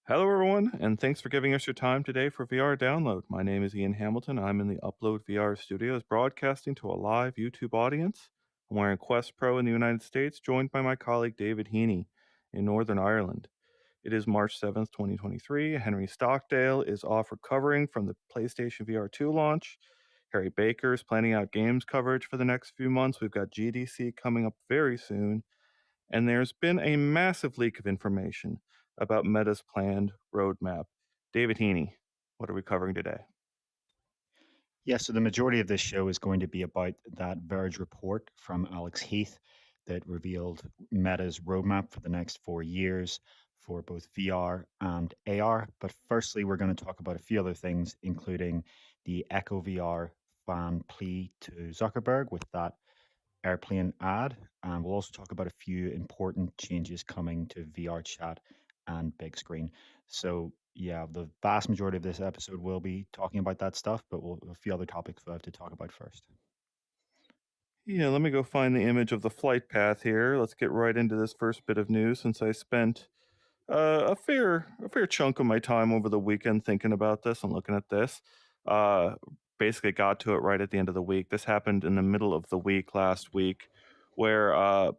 Hello, everyone, and thanks for giving us your time today for VR Download. My name is Ian Hamilton. I'm in the UploadVR studios broadcasting to a live YouTube audience. I'm wearing Quest Pro in the United States, joined by my colleague David Heaney in Northern Ireland. It is March 7th, 2023. Henry Stockdale is off recovering from the PlayStation VR 2 launch. Harry Baker is planning out games coverage for the next few months. We've got GDC coming up very soon. And there's been a massive leak of information about Meta's planned roadmap. David Heaney, what are we covering today? Yeah, so the majority of this show is going to be about that Verge report from Alex Heath that revealed Meta's roadmap for the next 4 years for both VR and AR. But firstly, we're going to talk about a few other things, including the Echo VR fan plea to Zuckerberg with that airplane ad. And we'll also talk about a few important changes coming to VRChat and Bigscreen. So, yeah, the vast majority of this episode will be talking about that stuff, but we'll a few other topics we'll have to talk about first. Yeah, let me go find the image of the flight path here. Let's get right into this first bit of news since I spent a fair chunk of my time over the weekend thinking about this and looking at this. Uh, Basically got to it right at the end of the week. This happened in the middle of the week last week, where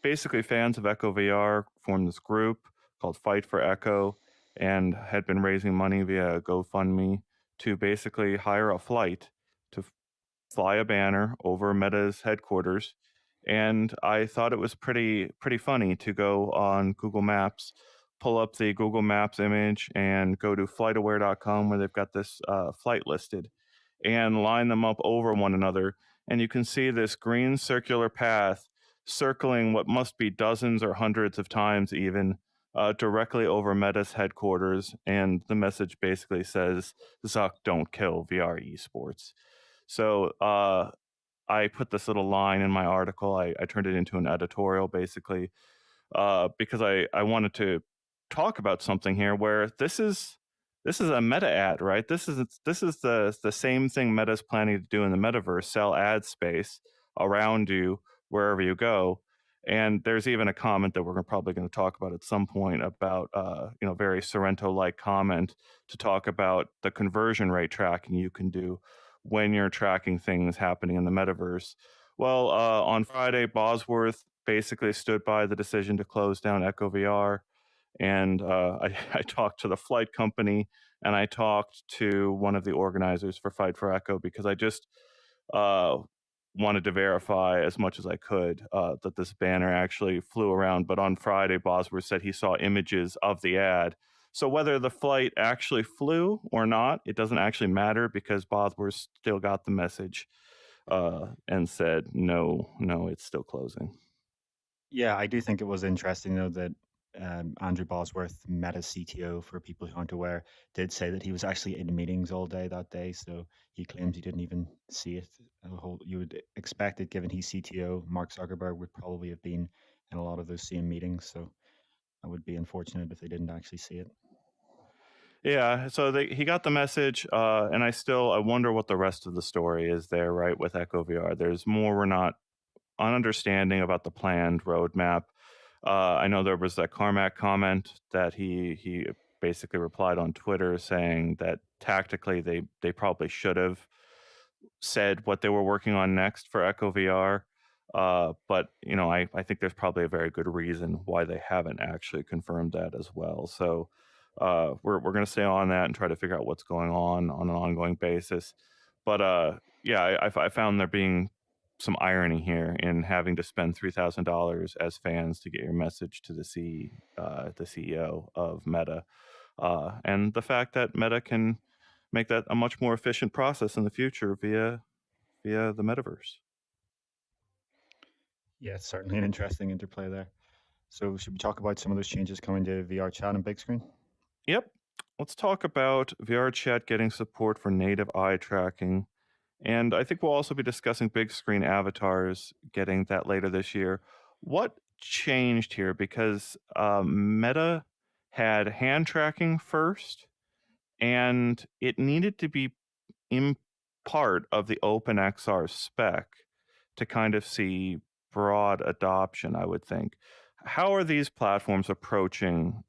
basically fans of Echo VR formed this group called Fight for Echo and had been raising money via GoFundMe to basically hire a flight to fly a banner over Meta's headquarters. And I thought it was pretty funny to go on Google Maps, pull up the Google Maps image, and go to flightaware.com where they've got this flight listed, and line them up over one another. And you can see this green circular path circling what must be dozens or hundreds of times, even directly over Meta's headquarters. And the message basically says, Zuck, don't kill VR esports. So I put this little line in my article. I turned it into an editorial basically because I wanted to talk about something here where this is a meta ad, right? This is the same thing Meta's planning to do in the metaverse, sell ad space around you wherever you go. And there's even a comment that we're probably going to talk about at some point about very Sorrento like comment to talk about the conversion rate tracking you can do when you're tracking things happening in the metaverse. Well, on Friday, Bosworth basically stood by the decision to close down Echo VR. And I talked to the flight company and I talked to one of the organizers for Fight for Echo because I just uh, wanted to verify as much as I could that this banner actually flew around. But on Friday, Bosworth said he saw images of the ad. So whether the flight actually flew or not, it doesn't actually matter because Bosworth still got the message and said, no, no, it's still closing. Yeah, I do think it was interesting though that Andrew Bosworth, Meta's CTO, for people who aren't aware, did say that he was actually in meetings all day that day. So he claims he didn't even see it. You would expect it, given he's CTO. Mark Zuckerberg would probably have been in a lot of those same meetings. So that would be unfortunate if they didn't actually see it. Yeah, so he got the message, and I wonder what the rest of the story is there, right? With Echo VR, there's more we're not understanding about the planned roadmap. I know there was that Carmack comment that he basically replied on Twitter saying that tactically they probably should have said what they were working on next for Echo VR. But I think there's probably a very good reason why they haven't actually confirmed that as well. So we're going to stay on that and try to figure out what's going on an ongoing basis. But yeah, I found there being some irony here in having to spend $3,000 as fans to get your message to the CEO of Meta, and the fact that Meta can make that a much more efficient process in the future via the metaverse. Yeah, it's certainly an interesting interplay there. So should we talk about some of those changes coming to VR chat and big screen? Yep. Let's talk about VRChat getting support for native eye tracking. And I think we'll also be discussing big screen avatars getting that later this year. What changed here? Because Meta had hand tracking first, and it needed to be in part of the OpenXR spec to kind of see broad adoption, I would think. How are these platforms approaching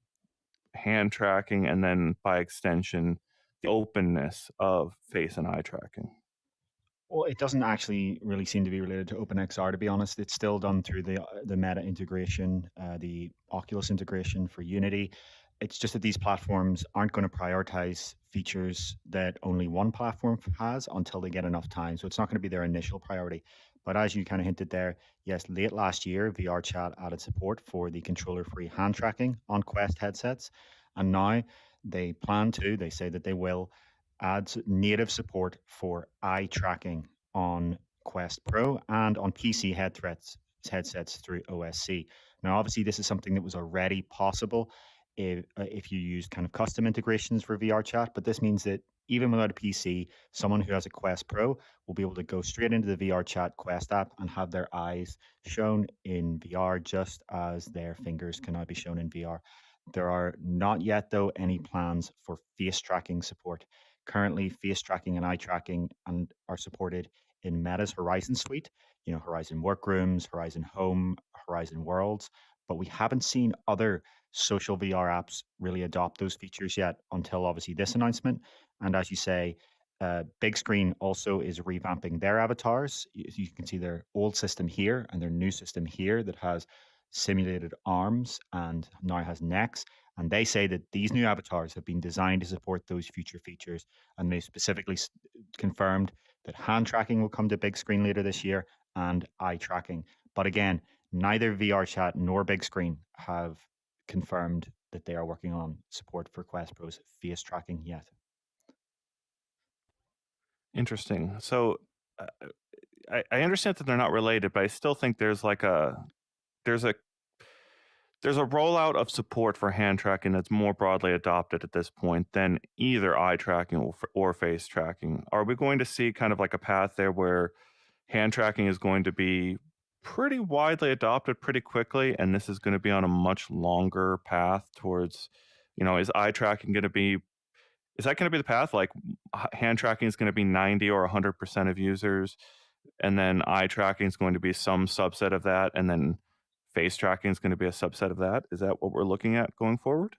hand tracking and then by extension the openness of face and eye tracking? Well, it doesn't actually really seem to be related to OpenXR, to be honest. It's still done through the Meta integration, the Oculus integration for Unity. It's just that these platforms aren't going to prioritize features that only one platform has until they get enough time. So it's not going to be their initial priority. But as you kind of hinted there, yes, late last year, VRChat added support for the controller-free hand tracking on Quest headsets, and now they say that they will adds native support for eye tracking on Quest Pro and on PC headsets through OSC. Now, obviously, this is something that was already possible if you use kind of custom integrations for VR chat, but this means that even without a PC, someone who has a Quest Pro will be able to go straight into the VR Chat Quest app and have their eyes shown in VR just as their fingers can now be shown in VR. There are not yet, though, any plans for face tracking support. Currently, face tracking and eye tracking are supported in Meta's Horizon suite, Horizon Workrooms, Horizon Home, Horizon Worlds, but we haven't seen other social VR apps really adopt those features yet until obviously this announcement. And as you say, Bigscreen also is revamping their avatars. You can see their old system here and their new system here that has simulated arms and now has necks. And they say that these new avatars have been designed to support those future features. And they specifically confirmed that hand tracking will come to Bigscreen later this year and eye tracking. But again, neither VRChat nor Bigscreen have confirmed that they are working on support for Quest Pro's face tracking yet. Interesting. So uh, I understand that they're not related, but I still think there's a there's a rollout of support for hand tracking that's more broadly adopted at this point than either eye tracking or face tracking. Are we going to see kind of like a path there where hand tracking is going to be pretty widely adopted pretty quickly, and this is going to be on a much longer path towards, is eye tracking going to be is that going to be the path? Like hand tracking is going to be 90 or 100% of users, and then eye tracking is going to be some subset of that, and then face tracking is going to be a subset of that. Is that what we're looking at going forward?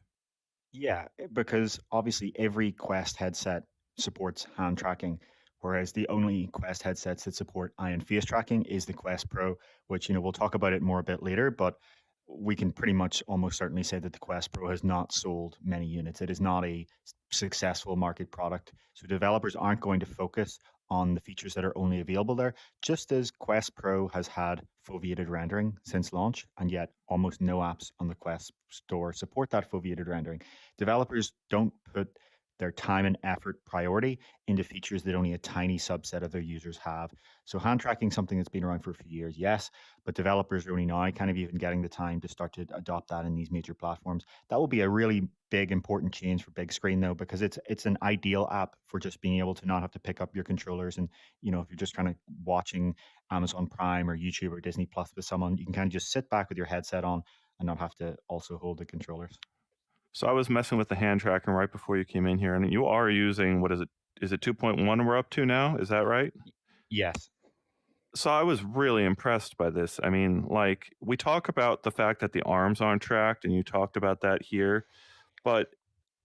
Yeah, because obviously every Quest headset supports hand tracking, whereas the only Quest headsets that support eye and face tracking is the Quest Pro, which we'll talk about it more a bit later, but we can pretty much almost certainly say that the Quest Pro has not sold many units. It is not a successful market product. So developers aren't going to focus on the features that are only available there, just as Quest Pro has had foveated rendering since launch, and yet almost no apps on the Quest Store support that foveated rendering. Developers don't put their time and effort priority into features that only a tiny subset of their users have. So hand tracking is something that's been around for a few years, yes, but developers are only now kind of even getting the time to start to adopt that in these major platforms. That will be a really big important change for Big Screen though, because it's an ideal app for just being able to not have to pick up your controllers. And if you're just kind of watching Amazon Prime or YouTube or Disney Plus with someone, you can kind of just sit back with your headset on and not have to also hold the controllers. So I was messing with the hand tracking right before you came in here, and you are using, what is it? Is it 2.1 we're up to now? Is that right? Yes. So I was really impressed by this. I mean, like we talk about the fact that the arms aren't tracked, and you talked about that here, but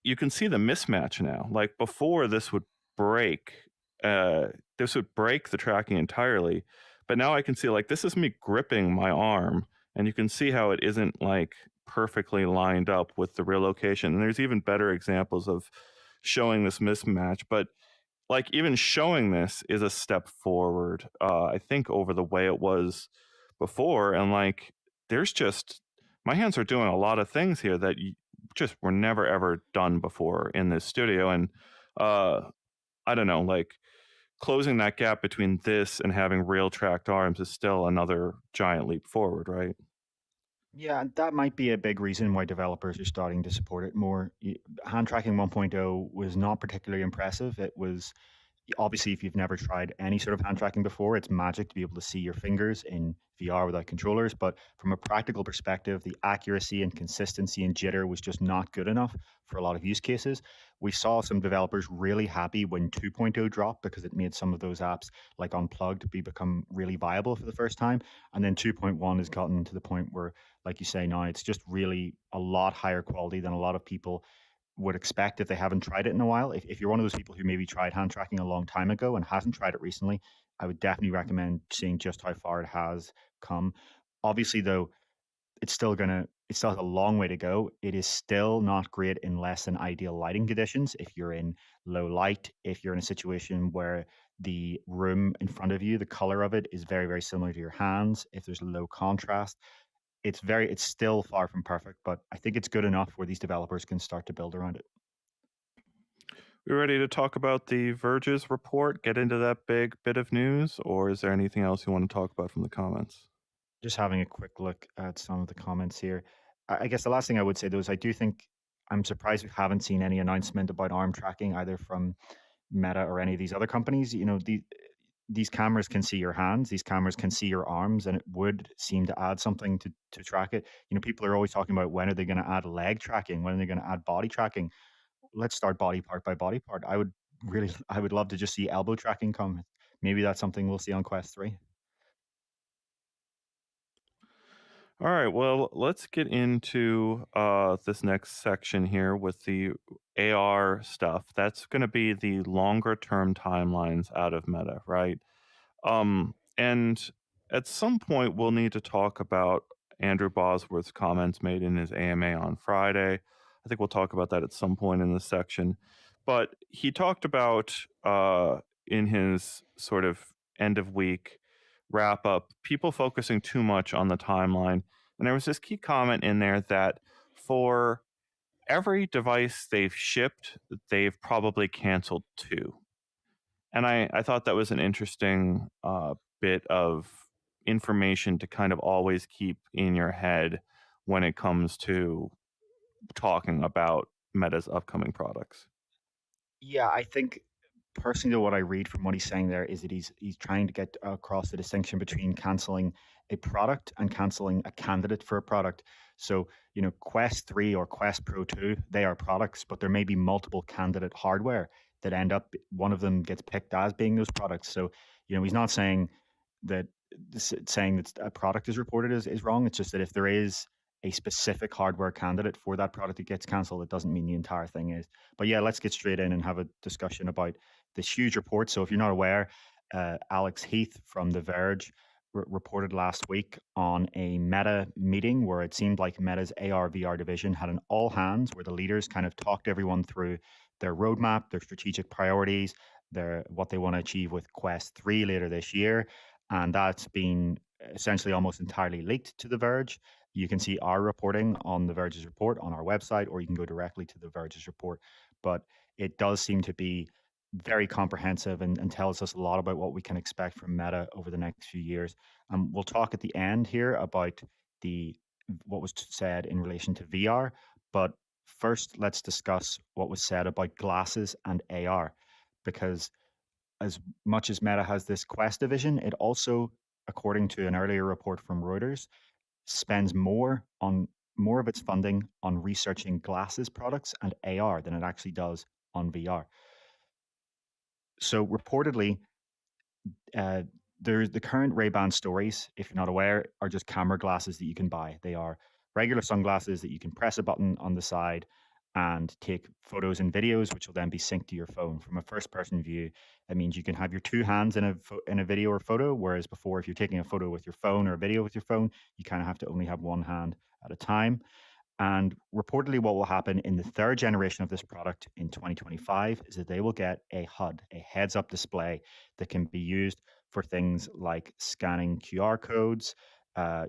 you can see the mismatch now. Like before, break. Uh, this would break the tracking entirely, but now I can see like this is me gripping my arm, and you can see how it isn't like perfectly lined up with the real location. And there's even better examples of showing this mismatch, but like even showing this is a step forward, I think, over the way it was before. And like there's just my hands are doing a lot of things here that just were never ever done before in this studio. And uh I don't know, like closing that gap between this and having real tracked arms is still another giant leap forward, right? Yeah, and that might be a big reason why developers are starting to support it more. Hand tracking 1.0 was not particularly impressive. It was Obviously, if you've never tried any sort of hand tracking before, it's magic to be able to see your fingers in VR without controllers. But from a practical perspective, the accuracy and consistency and jitter was just not good enough for a lot of use cases. We saw some developers really happy when 2.0 dropped because it made some of those apps like Unplugged become really viable for the first time. And then 2.1 has gotten to the point where, like you say now, it's just really a lot higher quality than a lot of people would expect if they haven't tried it in a while. If you're one of those people who maybe tried hand tracking a long time ago and hasn't tried it recently, I would definitely recommend seeing just how far it has come. Obviously, though, it still has a long way to go. It is still not great in less than ideal lighting conditions. If you're in low light, if you're in a situation where the room in front of you, the color of it is very, very similar to your hands, if there's low contrast, it's still far from perfect, but I think it's good enough where these developers can start to build around it. We ready to talk about the Verge's report? Get into that big bit of news, or is there anything else you want to talk about from the comments? Just having a quick look at some of the comments here. I guess the last thing I would say though is I do think I'm surprised we haven't seen any announcement about arm tracking either from Meta or any of these other companies. These cameras can see your hands, these cameras can see your arms, and it would seem to add something to track it. People are always talking about when are they going to add leg tracking, when are they going to add body tracking. Let's start body part by body part. I would love to just see elbow tracking come. Maybe that's something we'll see on Quest 3. All right, well, let's get into this next section here with the AR stuff. That's going to be the longer term timelines out of Meta, right? And at some point, we'll need to talk about Andrew Bosworth's comments made in his AMA on Friday. I think we'll talk about that at some point in this section. But he talked about in his sort of end of week wrap up, people focusing too much on the timeline. And there was this key comment in there that for every device they've shipped, they've probably canceled two. And I thought that was an interesting bit of information to kind of always keep in your head when it comes to talking about Meta's upcoming products. Yeah, I think personally, though, what I read from what he's saying there is that he's trying to get across the distinction between canceling a product and canceling a candidate for a product. So, Quest 3 or Quest Pro 2, they are products, but there may be multiple candidate hardware that end up, one of them gets picked as being those products. So, he's not saying that saying that a product is reported is wrong. It's just that if there is a specific hardware candidate for that product that gets canceled, it doesn't mean the entire thing is. But yeah, let's get straight in and have a discussion about this huge report. So if you're not aware, Alex Heath from The Verge reported last week on a Meta meeting where it seemed like Meta's AR VR division had an all hands where the leaders kind of talked everyone through their roadmap, their strategic priorities, their what they want to achieve with Quest 3 later this year. And that's been essentially almost entirely leaked to The Verge. You can see our reporting on The Verge's report on our website, or you can go directly to The Verge's report. But it does seem to be very comprehensive and tells us a lot about what we can expect from Meta over the next few years. We'll talk at the end here about the what was said in relation to VR, but first let's discuss what was said about glasses and AR, because as much as Meta has this Quest division, it also, according to an earlier report from Reuters, spends more of its funding on researching glasses products and AR than it actually does on VR. So reportedly, uh, there's the current Ray-Ban stories, if you're not aware, are just camera glasses that you can buy. They are regular sunglasses that you can press a button on the side and take photos and videos, which will then be synced to your phone. From a first-person view, that means you can have your two hands in a video or photo, whereas before, if you're taking a photo with your phone or a video with your phone, you kind of have to only have one hand at a time. And reportedly, what will happen in the third generation of this product in 2025 is that they will get a HUD, a heads up display that can be used for things like scanning QR codes,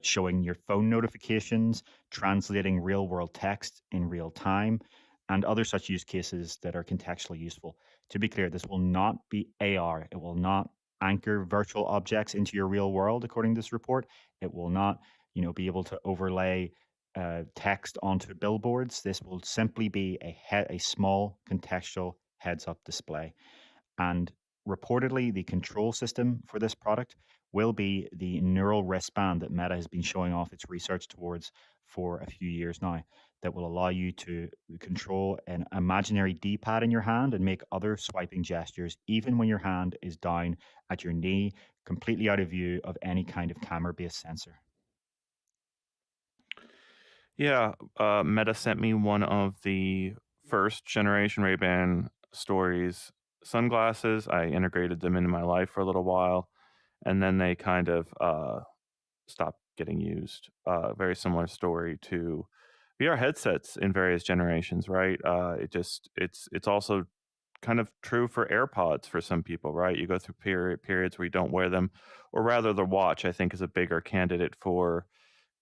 showing your phone notifications, translating real world text in real time, and other such use cases that are contextually useful. To be clear, this will not be AR. It will not anchor virtual objects into your real world, according to this report. It will not, be able to overlay text onto billboards. This will simply be a small contextual heads-up display. And reportedly, the control system for this product will be the neural wristband that Meta has been showing off its research towards for a few years now, that will allow you to control an imaginary D-pad in your hand and make other swiping gestures, even when your hand is down at your knee, completely out of view of any kind of camera-based sensor. Yeah, Meta sent me one of the first generation Ray-Ban stories sunglasses. I integrated them into my life for a little while, and then they kind of stopped getting used. Very similar story to VR headsets in various generations, right? It's also kind of true for AirPods for some people, right? You go through periods where you don't wear them, or rather, the watch I think is a bigger candidate for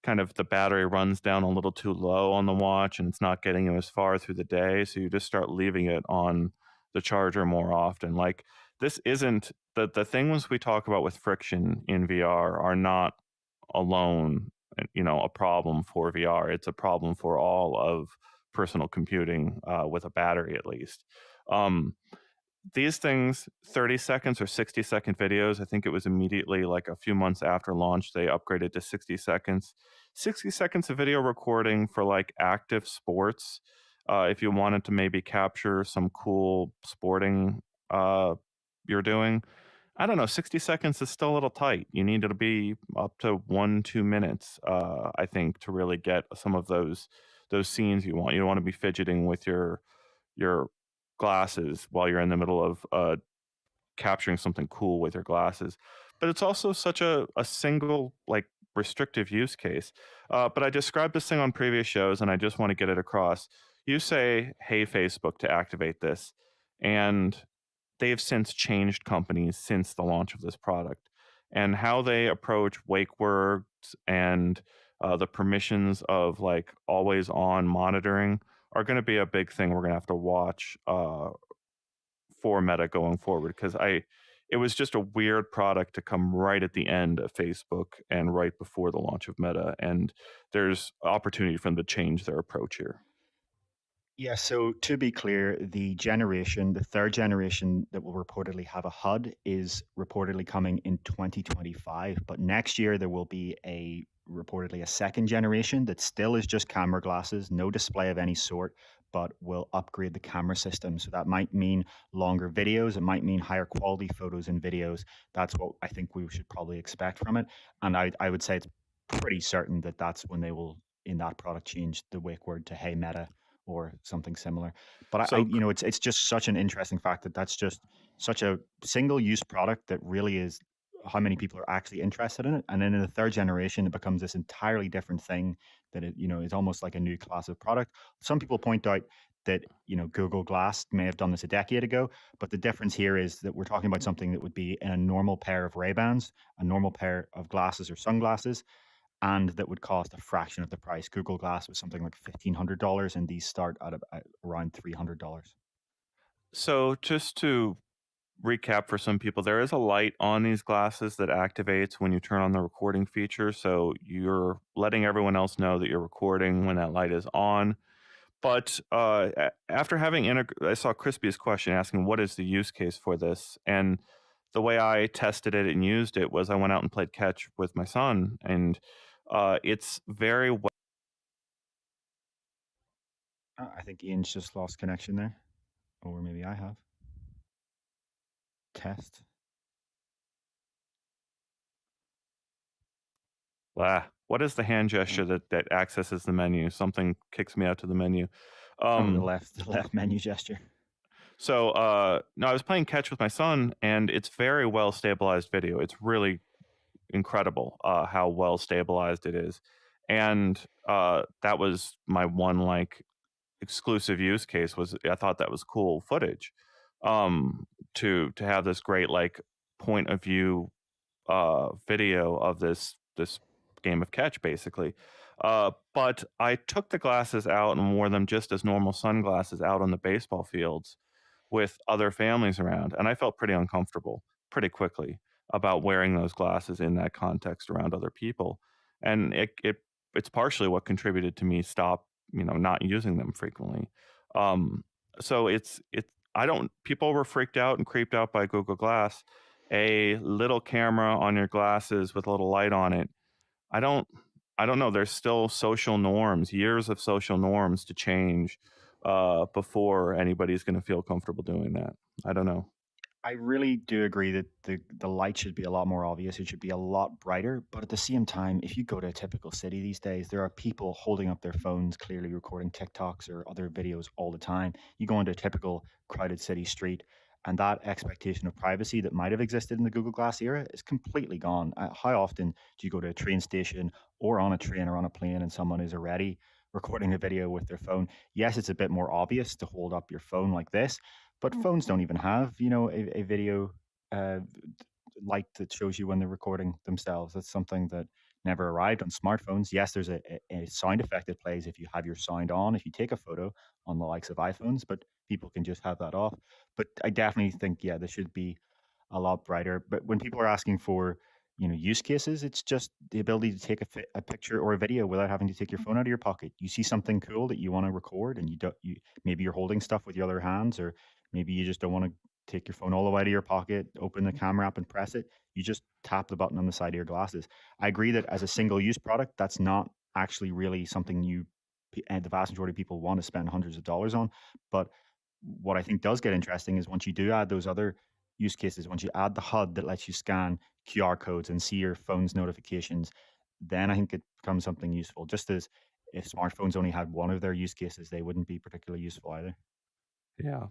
kind of the battery runs down a little too low on the watch and it's not getting you as far through the day. So you just start leaving it on the charger more often. Like this isn't the things we talk about with friction in VR are not alone, a problem for VR. It's a problem for all of personal computing with a battery at least. Um, these things, 30 seconds or 60-second videos, I think it was immediately like a few months after launch, they upgraded to 60 seconds. 60 seconds of video recording for like active sports. If you wanted to maybe capture some cool sporting uh, you're doing, I don't know, 60 seconds is still a little tight. You need to be up to 1, 2 minutes, I think, to really get some of those scenes you want. You don't want to be fidgeting with your glasses while you're in the middle of capturing something cool with your glasses. But it's also such a single, like, restrictive use case. But I described this thing on previous shows, and I just want to get it across. You say, "Hey, Facebook," to activate this, and they have since changed companies since the launch of this product, and how they approach wake words and the permissions of like always on monitoring are going to be a big thing we're going to have to watch for Meta going forward, because I it was just a weird product to come right at the end of Facebook and right before the launch of Meta, and there's opportunity for them to change their approach here. Yeah, so to be clear, the third generation that will reportedly have a HUD is reportedly coming in 2025. But next year there will be reportedly a second generation that still is just camera glasses, no display of any sort, but will upgrade the camera system. So that might mean longer videos, it might mean higher quality photos and videos. That's what I think we should probably expect from it. And I would say it's pretty certain that that's when they will, in that product, change the wake word to "Hey Meta" or something similar. But So it's just such an interesting fact that that's just such a single use product that really is how many people are actually interested in it. And then in the third generation, it becomes this entirely different thing that is almost like a new class of product. Some people point out that Google Glass may have done this a decade ago, but the difference here is that we're talking about something that would be in a normal pair of Ray-Bans, a normal pair of glasses or sunglasses, and that would cost a fraction of the price. Google Glass was something like $1,500, and these start at around $300. so just to recap for some people, there is a light on these glasses that activates when you turn on the recording feature. So you're letting everyone else know that you're recording when that light is on. But after having, I saw Crispy's question asking, what is the use case for this? And the way I tested it and used it was I went out and played catch with my son. And it's very well. I think Ian's just lost connection there, or maybe I have. Test. What is the hand Oh, gesture that accesses the menu? Something kicks me out to the menu. oh, the Um, left menu gesture. So, no, I was playing catch with my son, and it's very well stabilized video. It's really incredible how well stabilized it is, and that was my one like exclusive use case. Was I thought that was cool footage, to have this great like point of view video of this game of catch, basically. But I took the glasses out and wore them just as normal sunglasses out on the baseball fields with other families around, and I felt pretty uncomfortable pretty quickly about wearing those glasses in that context around other people, and it's partially what contributed to me not using them frequently. Um, so I don't people were freaked out and creeped out by Google Glass. A little camera on your glasses with a little light on it. I don't I don't know, there's still social norms, years of social norms to change, before anybody's gonna feel comfortable doing that. I don't know. I really do agree that the light should be a lot more obvious. It should be a lot brighter. But at the same time, if you go to a typical city these days, there are people holding up their phones, clearly recording TikToks or other videos all the time. You go into a typical crowded city street, and that expectation of privacy that might have existed in the Google Glass era is completely gone. How often do you go to a train station or on a train or on a plane and someone is already recording a video with their phone? Yes, it's a bit more obvious to hold up your phone like this, but phones don't even have, a video uh, light that shows you when they're recording themselves. That's something that never arrived on smartphones. Yes, there's a sound effect that plays if you have your sound on, if you take a photo on the likes of iPhones, but people can just have that off. But I definitely think, yeah, there should be a lot brighter. But when people are asking for, use cases, it's just the ability to take a picture or a video without having to take your phone out of your pocket. You see something cool that you want to record, and maybe you're holding stuff with your other hands, or maybe you just don't want to take your phone all the way to your pocket, open the camera app and press it. You just tap the button on the side of your glasses. I agree that as a single use product, that's not actually really something the vast majority of people want to spend hundreds of dollars on. But what I think does get interesting is once you do add those other use cases, once you add the HUD that lets you scan QR codes and see your phone's notifications, then I think it becomes something useful. Just as if smartphones only had one of their use cases, they wouldn't be particularly useful either. Yeah,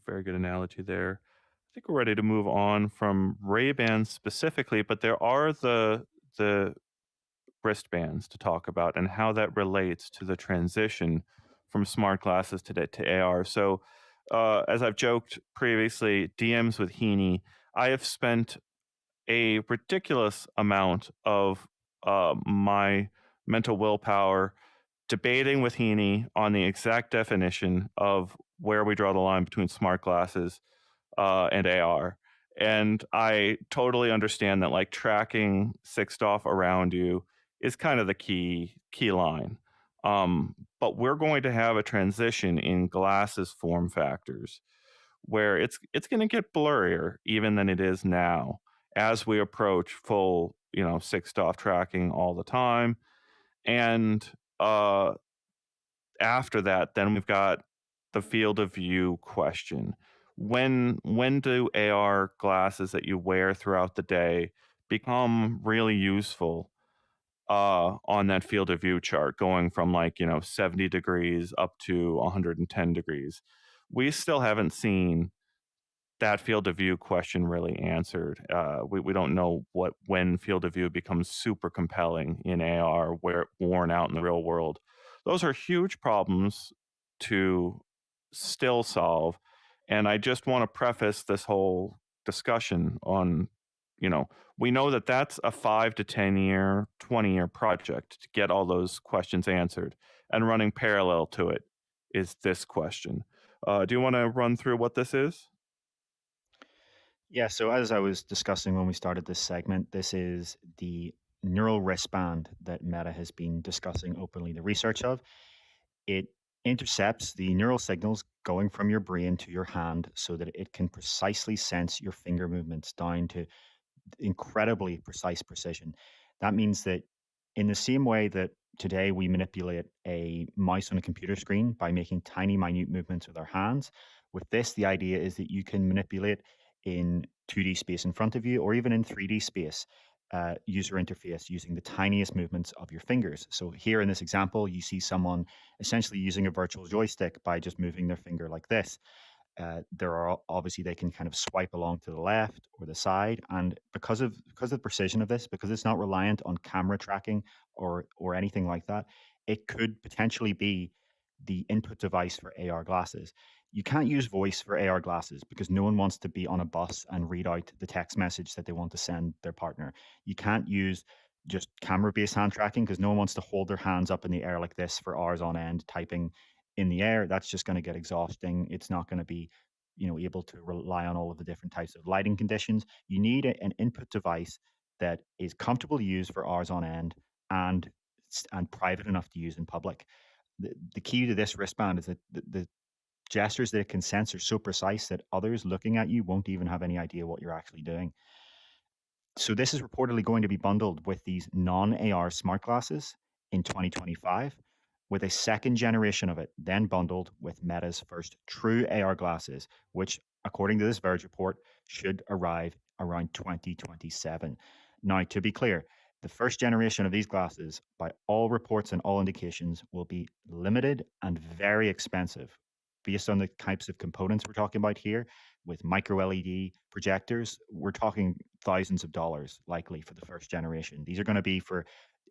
very good analogy there. I think we're ready to move on from Ray-Ban specifically, but there are the wristbands to talk about and how that relates to the transition from smart glasses to AR. So, as I've joked previously, DMs with Heaney, I have spent a ridiculous amount of my mental willpower debating with Heaney on the exact definition of where we draw the line between smart glasses and AR. And I totally understand that like tracking six off around you is kind of the key line. But we're going to have a transition in glasses form factors where it's going to get blurrier even than it is now as we approach full, six off tracking all the time. And uh after that, then we've got the field of view question. When do AR glasses that you wear throughout the day become really useful on that field of view chart, going from like 70 degrees up to 110 degrees? We still haven't seen that field of view question really answered. We don't know when field of view becomes super compelling in AR, where worn out in the real world. Those are huge problems to still solve. And I just want to preface this whole discussion on, you know, we know that that's a 5 to 10 year, 20-year project to get all those questions answered. And running parallel to it is this question. Do you want to run through what this is? Yeah, so as I was discussing when we started this segment, this is the neural wristband that Meta has been discussing openly the research of. It intercepts the neural signals going from your brain to your hand so that it can precisely sense your finger movements down to incredibly precise precision. That means that in the same way that today we manipulate a mouse on a computer screen by making tiny, minute movements with our hands, with this, the idea is that you can manipulate in 2D space in front of you or even in 3D space. User interface using the tiniest movements of your fingers. So, here in this example, you see someone essentially using a virtual joystick by just moving their finger like this. There are obviously they can kind of swipe along to the left or the side, and because of the precision of this, because it's not reliant on camera tracking or anything like that, it could potentially be the input device for AR glasses. You can't use voice for AR glasses because no one wants to be on a bus and read out the text message that they want to send their partner. You can't use just camera based hand tracking because no one wants to hold their hands up in the air like this for hours on end typing in the air. That's just going to get exhausting. It's not going to be, able to rely on all of the different types of lighting conditions. You need an input device that is comfortable to use for hours on end and and private enough to use in public. The key to this wristband is that the gestures that it can sense are so precise that others looking at you won't even have any idea what you're actually doing. So this is reportedly going to be bundled with these non-AR smart glasses in 2025, with a second generation of it then bundled with Meta's first true AR glasses, which, according to this Verge report, should arrive around 2027. Now, to be clear, the first generation of these glasses, by all reports and all indications, will be limited and very expensive based on the types of components we're talking about here. With micro LED projectors, we're talking thousands of dollars likely for the first generation. These are going to be for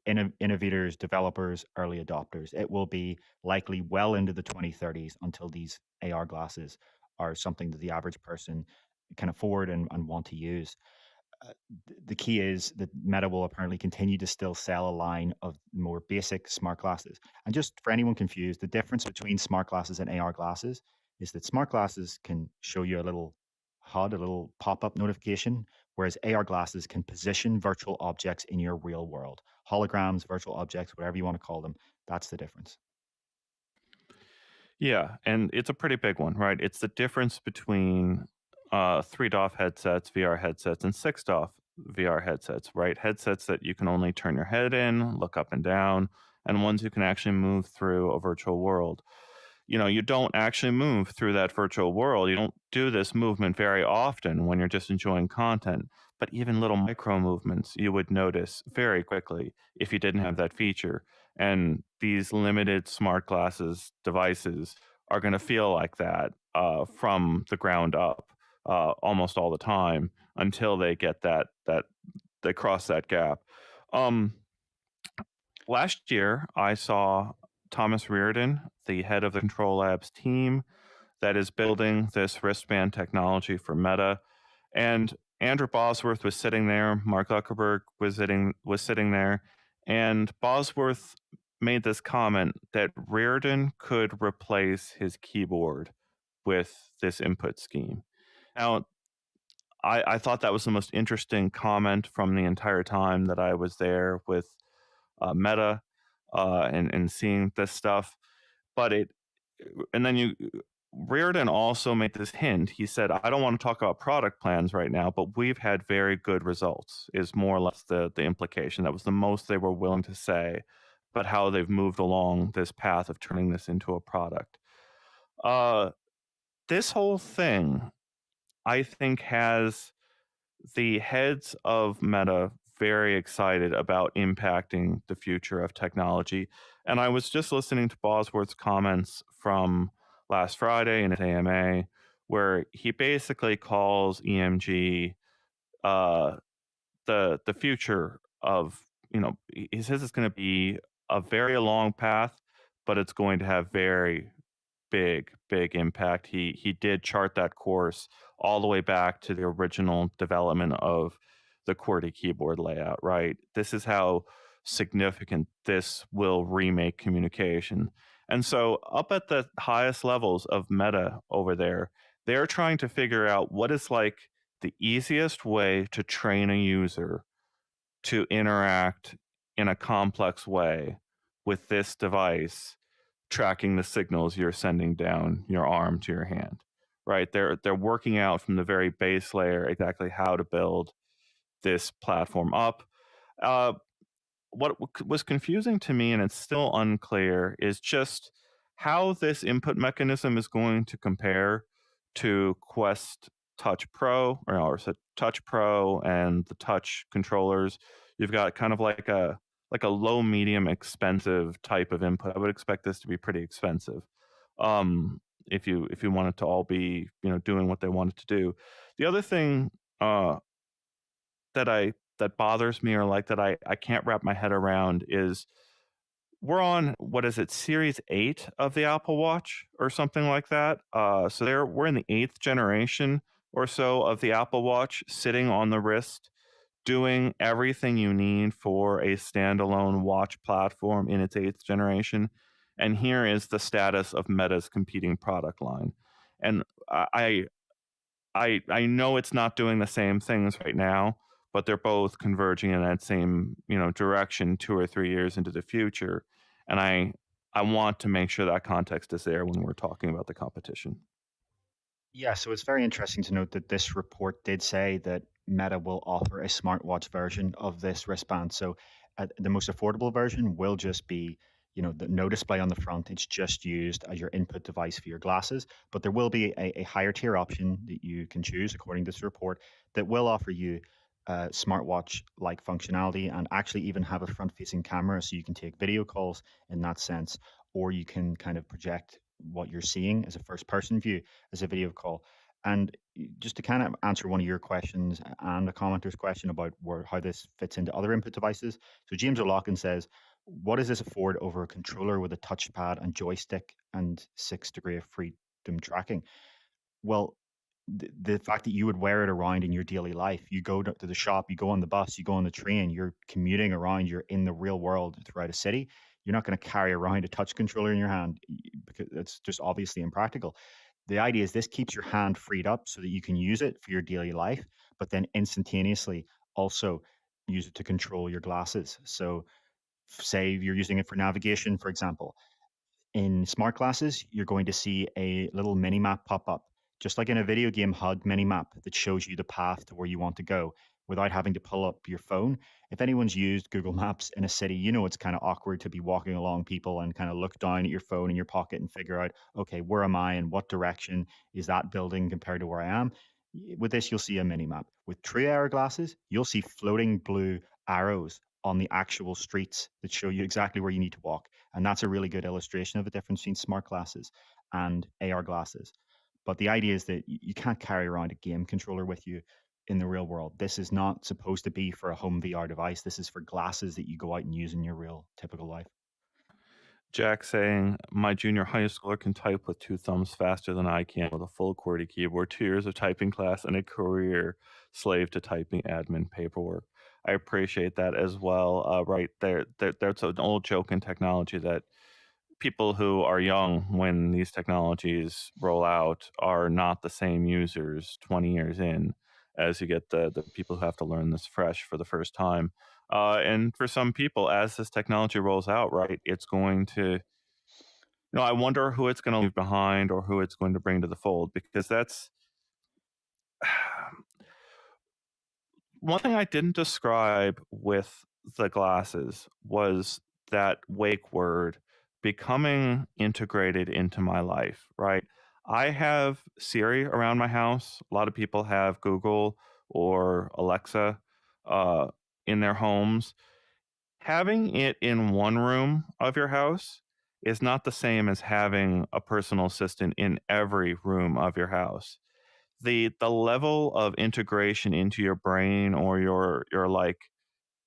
innovators, developers, early adopters. It will be likely well into the 2030s until these AR glasses are something that the average person can afford and want to use. The key is that Meta will apparently continue to still sell a line of more basic smart glasses. And just for anyone confused, the difference between smart glasses and AR glasses is that smart glasses can show you a little HUD, a little pop-up notification, whereas AR glasses can position virtual objects in your real world. Holograms, virtual objects, whatever you want to call them, that's the difference. Yeah, and it's a pretty big one, right? It's the difference between 3 DOF headsets, VR headsets, and 6 DOF VR headsets, right? Headsets that you can only turn your head in, look up and down, and ones you can actually move through a virtual world. You don't actually move through that virtual world. You don't do this movement very often when you're just enjoying content. But even little micro movements you would notice very quickly if you didn't have that feature. And these limited smart glasses devices are going to feel like that from the ground up almost all the time until they get that they cross that gap. Um, Last year, I saw Thomas Reardon, the head of the Control Labs team that is building this wristband technology for Meta, and Andrew Bosworth was sitting there. Mark Zuckerberg was sitting there, and Bosworth made this comment that Reardon could replace his keyboard with this input scheme. Now, I thought that was the most interesting comment from the entire time that I was there with Meta and seeing this stuff. But and then Reardon also made this hint. He said, "I don't want to talk about product plans right now, but we've had very good results." Is more or less the implication. That was the most they were willing to say, but how they've moved along this path of turning this into a product. Uh, this whole thing, I think, has the heads of Meta very excited about impacting the future of technology. And I was just listening to Bosworth's comments from last Friday in his AMA, where he basically calls EMG uh, the future of, he says it's going to be a very long path, but it's going to have very big impact. He did chart that course all the way back to the original development of the QWERTY keyboard layout, right? This is how significant this will remake communication. And so up at the highest levels of Meta over there, they're trying to figure out what is like the easiest way to train a user to interact in a complex way with this device tracking the signals you're sending down your arm to your hand, right? They're working out from the very base layer exactly how to build this platform up. Uh, what was confusing to me, and it's still unclear, is just how this input mechanism is going to compare to Quest Touch Pro, or Touch Pro and the Touch controllers. You've got kind of like a low, medium, expensive type of input. I would expect this to be pretty expensive. If you want it to all be doing what they want it to do. The other thing that bothers me, or like that I can't wrap my head around, is we're on, what is it, Series 8 of the Apple Watch or something like that. So we're in the 8th generation or so of the Apple Watch, sitting on the wrist, doing everything you need for a standalone watch platform in its 8th generation. And here is the status of Meta's competing product line. And I know it's not doing the same things right now, but they're both converging in that same direction 2 or 3 years into the future. And I I want to make sure that context is there when we're talking about the competition. Yeah, so it's very interesting to note that this report did say that Meta will offer a smartwatch version of this wristband. So the most affordable version will just be, the no display on the front. It's just used as your input device for your glasses. But there will be a higher tier option that you can choose, according to this report, that will offer you smartwatch like functionality and actually even have a front facing camera so you can take video calls in that sense, or you can kind of project what you're seeing as a first person view as a video call. And just to kind of answer one of your questions and a commenter's question about how this fits into other input devices. So James O'Loughlin says, what does this afford over a controller with a touchpad and joystick and 6 degree of freedom tracking? Well, the fact that you would wear it around in your daily life, you go to the shop, you go on the bus, you go on the train, you're commuting around, you're in the real world throughout a city. You're not going to carry around a touch controller in your hand because it's just obviously impractical. The idea is this keeps your hand freed up so that you can use it for your daily life, but then instantaneously also use it to control your glasses. So, say you're using it for navigation, for example, in Smartglasses, you're going to see a little mini map pop up, just like in a video game HUD mini map that shows you the path to where you want to go without having to pull up your phone. If anyone's used Google Maps in a city, you know it's kind of awkward to be walking along people and kind of look down at your phone in your pocket and figure out, okay, where am I and what direction is that building compared to where I am? With this, you'll see a mini map. With True AR glasses, you'll see floating blue arrows on the actual streets that show you exactly where you need to walk. And that's a really good illustration of the difference between smart glasses and AR glasses. But the idea is that you can't carry around a game controller with you in the real world. This is not supposed to be for a home VR device. This is for glasses that you go out and use in your real typical life. Jack saying, my junior high schooler can type with two thumbs faster than I can with a full QWERTY keyboard, 2 years of typing class, and a career slave to typing admin paperwork. I appreciate that as well. Right there's an old joke in technology that people who are young when these technologies roll out are not the same users 20 years in as you get the people who have to learn this fresh for the first time. And for some people, as this technology rolls out, right, it's going to, I wonder who it's going to leave behind or who it's going to bring to the fold because that's one thing I didn't describe with the glasses was that wake word becoming integrated into my life, right? I have Siri around my house. A lot of people have Google or Alexa uh, in their homes. Having it in one room of your house is not the same as having a personal assistant in every room of your house. The level of integration into your brain or your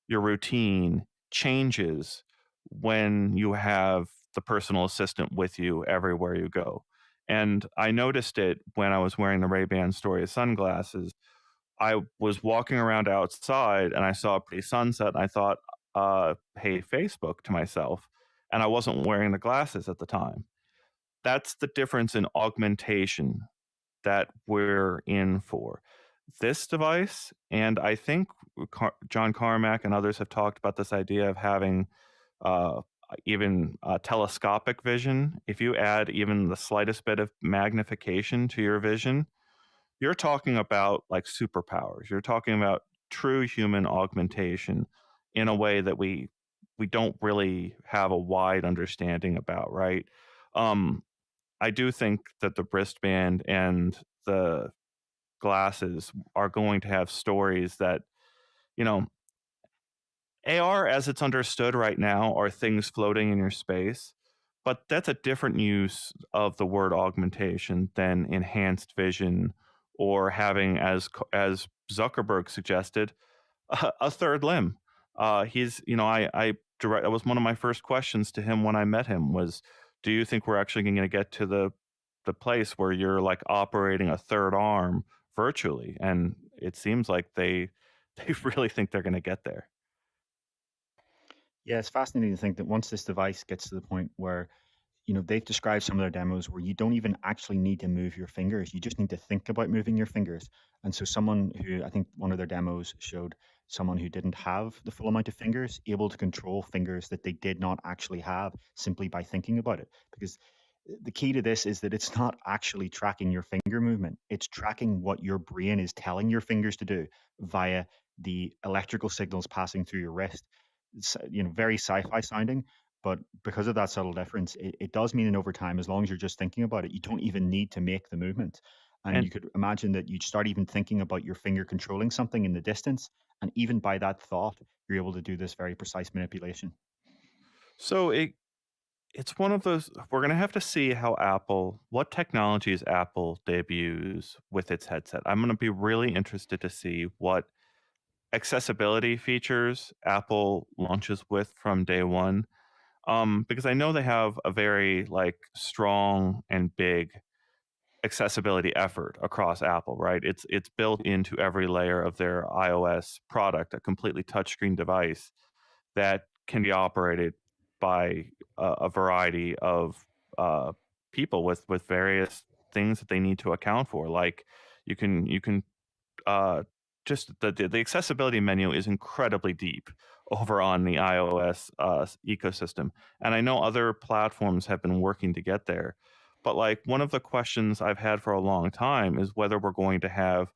routine changes when you have the personal assistant with you everywhere you go. And I noticed it when I was wearing the Ray-Ban Story sunglasses. I was walking around outside and I saw a pretty sunset and I thought, hey, Facebook to myself. And I wasn't wearing the glasses at the time. That's the difference in augmentation that we're in for. This device, and I think John Carmack and others have talked about this idea of having uh, even telescopic vision. If you add even the slightest bit of magnification to your vision, you're talking about like superpowers. You're talking about true human augmentation in a way that we don't really have a wide understanding about, right? Um, I do think that the wristband and the glasses are going to have stories that, you know, AR as it's understood right now are things floating in your space, but that's a different use of the word augmentation than enhanced vision or having, as Zuckerberg suggested, a third limb. I direct. That was one of my first questions to him when I met him was, "Do you think we're actually going to get to the place where you're like operating a third arm virtually?" And it seems like they they really think they're going to get there. Yeah, it's fascinating to think that once this device gets to the point where they've described some of their demos where you don't even actually need to move your fingers. You just need to think about moving your fingers. And so someone who, I think one of their demos showed someone who didn't have the full amount of fingers able to control fingers that they did not actually have simply by thinking about it. Because the key to this is that it's not actually tracking your finger movement. It's tracking what your brain is telling your fingers to do via the electrical signals passing through your wrist. It's, very sci-fi sounding, but because of that subtle difference, it does mean, in over time, as long as you're just thinking about it, you don't even need to make the movement. And And you could imagine that you'd start even thinking about your finger controlling something in the distance. And even by that thought, you're able to do this very precise manipulation. so it's one of those. We're gonna have to see how what technologies Apple debuts with its headset. I'm gonna be really interested to see what accessibility features Apple launches with from day one. Because I know they have a very like strong and big accessibility effort across Apple, right? It's built into every layer of their iOS product, a completely touchscreen device that can be operated by a variety of people with various things that they need to account for. Like you can uh, just the accessibility menu is incredibly deep over on the iOS ecosystem, and I know other platforms have been working to get there. But like one of the questions I've had for a long time is whether we're going to have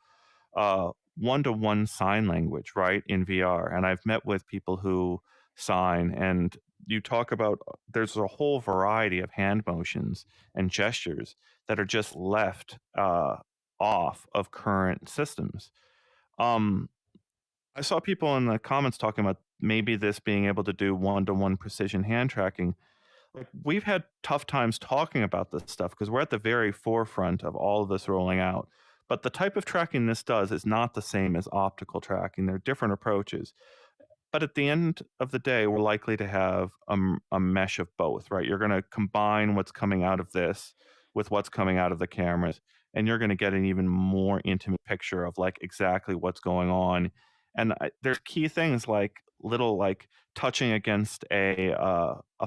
one-to-one sign language, right, in VR. And I've met with people who sign, and you talk about there's a whole variety of hand motions and gestures that are just left off of current systems. Um, I saw people in the comments talking about maybe this being able to do one-to-one precision hand tracking. Like we've had tough times talking about this stuff because we're at the very forefront of all of this rolling out. But the type of tracking this does is not the same as optical tracking. They're different approaches. But at the end of the day, we're likely to have a mesh of both, right? You're going to combine what's coming out of this with what's coming out of the cameras, and you're going to get an even more intimate picture of like exactly what's going on. And there's key things like little like touching against a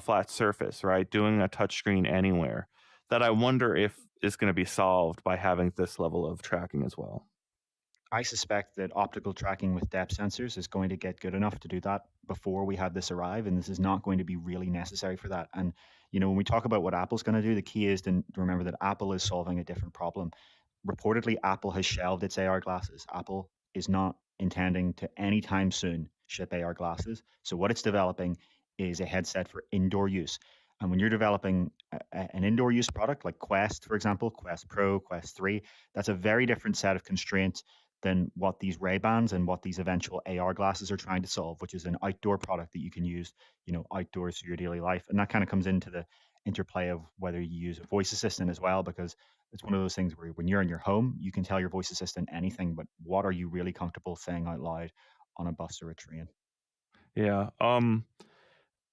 flat surface, right? Doing a touch screen anywhere that I wonder if is going to be solved by having this level of tracking as well. I suspect that optical tracking with depth sensors is going to get good enough to do that before we have this arrive, and this is not going to be really necessary for that. And when we talk about what Apple's going to do, the key is to remember that Apple is solving a different problem. Reportedly, Apple has shelved its AR glasses. Apple is not intending to anytime soon ship AR glasses. So what it's developing is a headset for indoor use. And when you're developing an indoor use product like Quest, for example, Quest Pro, Quest 3, that's a very different set of constraints than what these Raybans and what these eventual AR glasses are trying to solve, which is an outdoor product that you can use, outdoors through your daily life. And that kind of comes into the interplay of whether you use a voice assistant as well, because it's one of those things where when you're in your home, you can tell your voice assistant anything, but what are you really comfortable saying out loud on a bus or a train? Yeah.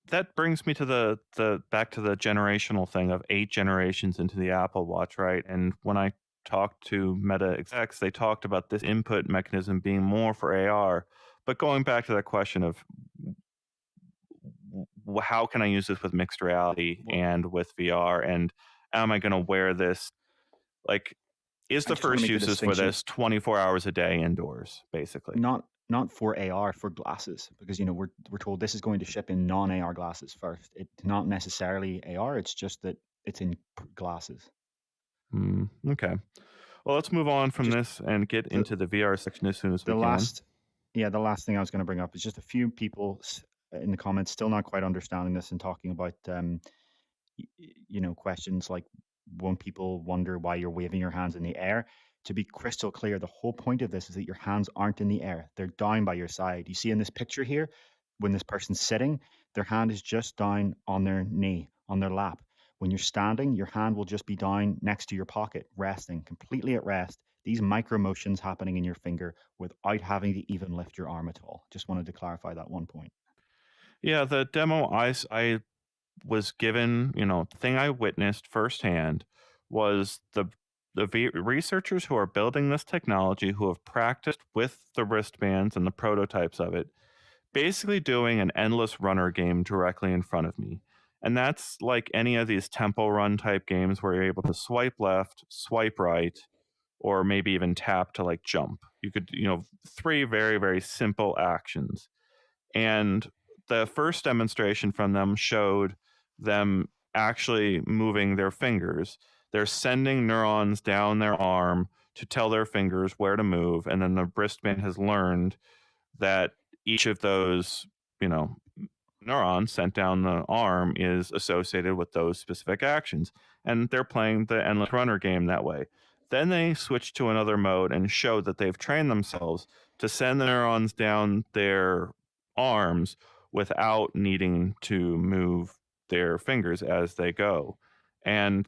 That brings me to the back to the generational thing of 8 generations into the Apple Watch, right? And when I talked to Meta execs, they talked about this input mechanism being more for AR. But going back to that question of how can I use this with mixed reality Well, and with VR, and am I going to wear this? Like, is I the just want to first make the uses for distinction, this 24 hours a day indoors, basically? not for AR, for glasses, because we're told this is going to ship in non-AR glasses first. It's not necessarily AR, it's just that it's in glasses. Okay. Well, let's move on from Just this and get the into the VR section as soon as we the can. last yeah, the last thing I was going to bring up is just a few people in the comments still not quite understanding this and talking about questions like, won't people wonder why you're waving your hands in the air? To be crystal clear, the whole point of this is that your hands aren't in the air, they're down by your side. You see in this picture here, when this person's sitting, their hand is just down on their knee, on their lap. When you're standing, your hand will just be down next to your pocket, resting, completely at rest. These micro motions happening in your finger without having to even lift your arm at all. Just wanted to clarify that one point. Yeah, the demo I was given, the thing I witnessed firsthand was the researchers who are building this technology, who have practiced with the wristbands and the prototypes of it, basically doing an endless runner game directly in front of me. And that's like any of these tempo run type games where you're able to swipe left, swipe right, or maybe even tap to like jump. You could, three very, very simple actions. And the first demonstration from them showed them actually moving their fingers. They're sending neurons down their arm to tell their fingers where to move. And then the wristband has learned that each of those, you know, neuron sent down the arm is associated with those specific actions. And they're playing the endless runner game that way. Then they switch to another mode and show that they've trained themselves to send the neurons down their arms without needing to move their fingers as they go. And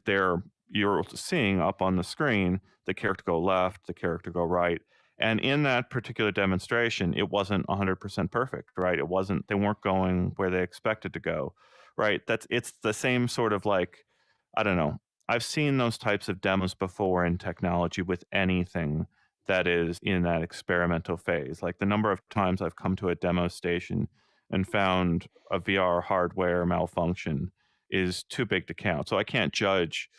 you're seeing up on the screen the character go left, the character go right, and in that particular demonstration, it wasn't 100% perfect, right? They weren't going where they expected to go, right? It's the same sort of like, I don't know. I've seen those types of demos before in technology with anything that is in that experimental phase. Like the number of times I've come to a demo station and found a VR hardware malfunction is too big to count. So I can't judge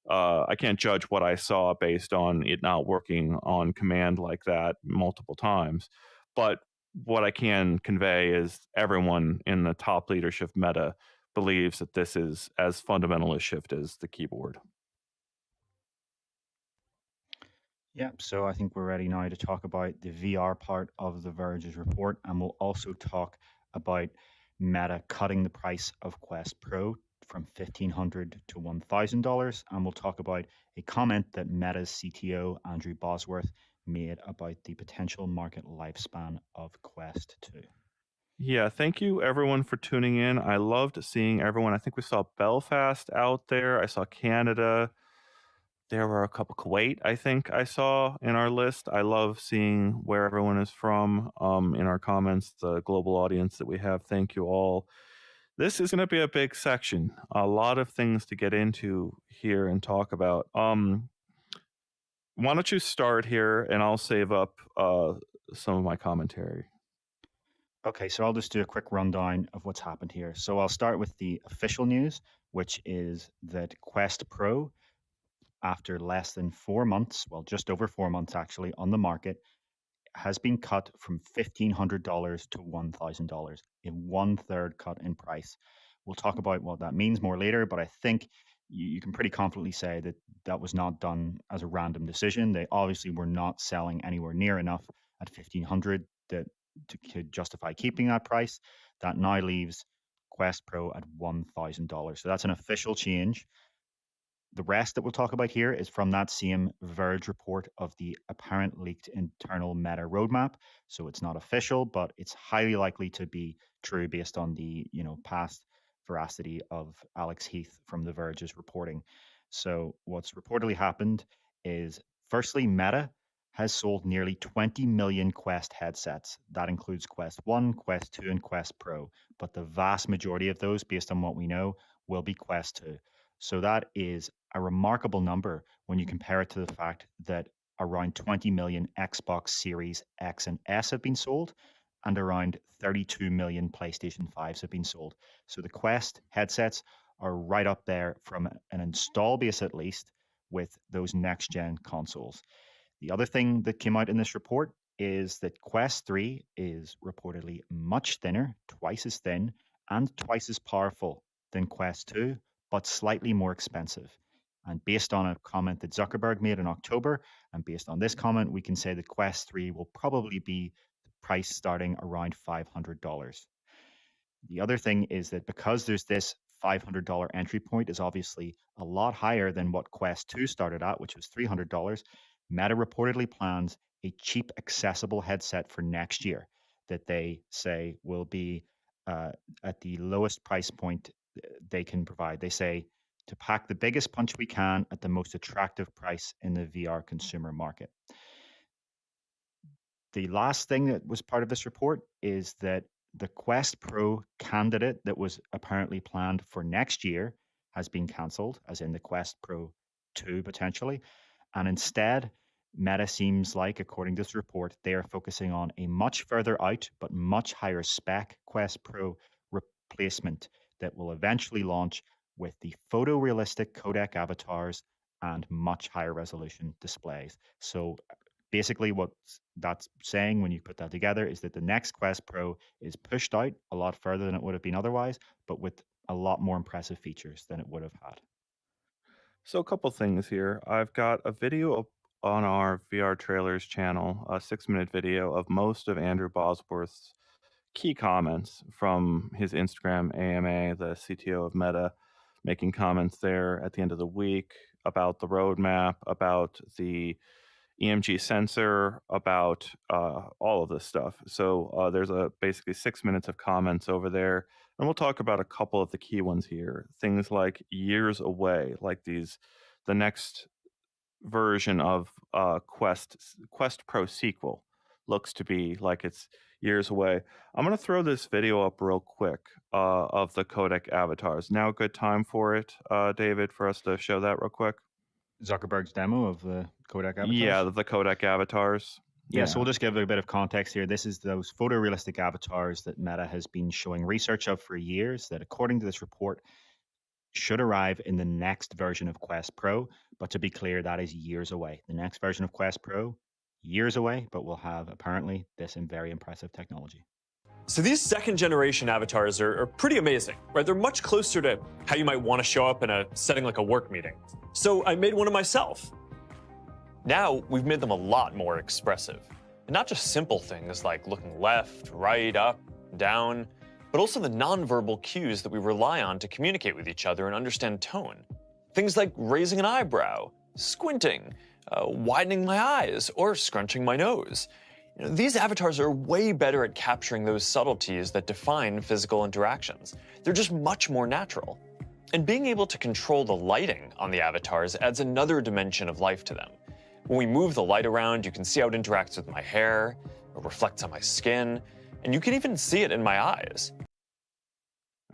what I saw based on it not working on command like that multiple times. But what I can convey is everyone in the top leadership meta believes that this is as fundamental a shift as the keyboard. Yeah, so I think we're ready now to talk about the VR part of the Verge's report, and we'll also talk about Meta cutting the price of Quest Pro from $1,500 to $1,000, and we'll talk about a comment that Meta's CTO Andrew Bosworth made about the potential market lifespan of Quest 2. Yeah, thank you everyone for tuning in. I loved seeing everyone. I think we saw Belfast out there. I saw Canada. There were a couple Kuwait, I think I saw in our list. I love seeing where everyone is from in our comments, the global audience that we have. Thank you all. This is going to be a big section. A lot of things to get into here and talk about. Why don't you start here and I'll save up some of my commentary. Okay, so I'll just do a quick rundown of what's happened here. So I'll start with the official news, which is that Quest Pro, after less than 4 months, well, just over 4 months actually, on the market, has been cut from $1,500 to $1,000, a one-third cut in price. We'll talk about what that means more later, but I think you can pretty confidently say that that was not done as a random decision. They obviously were not selling anywhere near enough at 1,500 that to justify keeping that price. That now leaves Quest Pro at $1,000. So that's an official change. The rest that we'll talk about here is from that same Verge report of the apparent leaked internal Meta roadmap. So it's not official, but it's highly likely to be true based on the past veracity of Alex Heath from The Verge's reporting. So what's reportedly happened is, firstly, Meta has sold nearly 20 million Quest headsets. That includes Quest 1, Quest 2, and Quest Pro. But the vast majority of those, based on what we know, will be Quest 2. So that is a remarkable number when you compare it to the fact that around 20 million Xbox Series X and S have been sold, and around 32 million PlayStation 5s have been sold. So the Quest headsets are right up there from an install base, at least, with those next gen consoles. The other thing that came out in this report is that Quest 3 is reportedly much thinner, twice as thin, and twice as powerful than Quest 2, but slightly more expensive. And based on a comment that Zuckerberg made in October, and based on this comment, we can say that Quest 3 will probably be priced starting around $500. The other thing is that because there's this $500 entry point is obviously a lot higher than what Quest 2 started at, which was $300, Meta reportedly plans a cheap, accessible headset for next year that they say will be at the lowest price point they can provide. They say to pack the biggest punch we can at the most attractive price in the VR consumer market. The last thing that was part of this report is that the Quest Pro candidate that was apparently planned for next year has been cancelled, as in the Quest Pro 2 potentially. And instead, Meta seems like, according to this report, they are focusing on a much further out but much higher spec Quest Pro replacement that will eventually launch with the photorealistic codec avatars and much higher resolution displays. So basically what that's saying when you put that together is that the next Quest Pro is pushed out a lot further than it would have been otherwise, but with a lot more impressive features than it would have had. So a couple things here. I've got a video on our VR trailers channel, a 6-minute video of most of Andrew Bosworth's key comments from his Instagram AMA, the CTO of Meta, making comments there at the end of the week about the roadmap, about the EMG sensor, about all of this stuff. So there's a basically 6 minutes of comments over there, and we'll talk about a couple of the key ones here. Things like years away, like the next version of Quest Pro sequel looks to be like it's years away. I'm gonna throw this video up real quick of the codec avatars. Now a good time for it, David, for us to show that real quick? Zuckerberg's demo of the codec Yeah, avatars. the codec avatars. Yeah, so Yeah. we'll just give a bit of context here. This is those photorealistic avatars that Meta has been showing research of for years that, according to this report, should arrive in the next version of Quest Pro. But to be clear, that is years away. The next version of Quest Pro, years away, but will have apparently this very impressive technology. So these second generation avatars are pretty amazing, right? They're much closer to how you might want to show up in a setting like a work meeting. So I made one of myself. Now we've made them a lot more expressive. And not just simple things like looking left, right, up, down, but also the nonverbal cues that we rely on to communicate with each other and understand tone. Things like raising an eyebrow, squinting, widening my eyes, or scrunching my nose. These avatars are way better at capturing those subtleties that define physical interactions. They're just much more natural. And being able to control the lighting on the avatars adds another dimension of life to them. When we move the light around, you can see how it interacts with my hair, or reflects on my skin, and you can even see it in my eyes.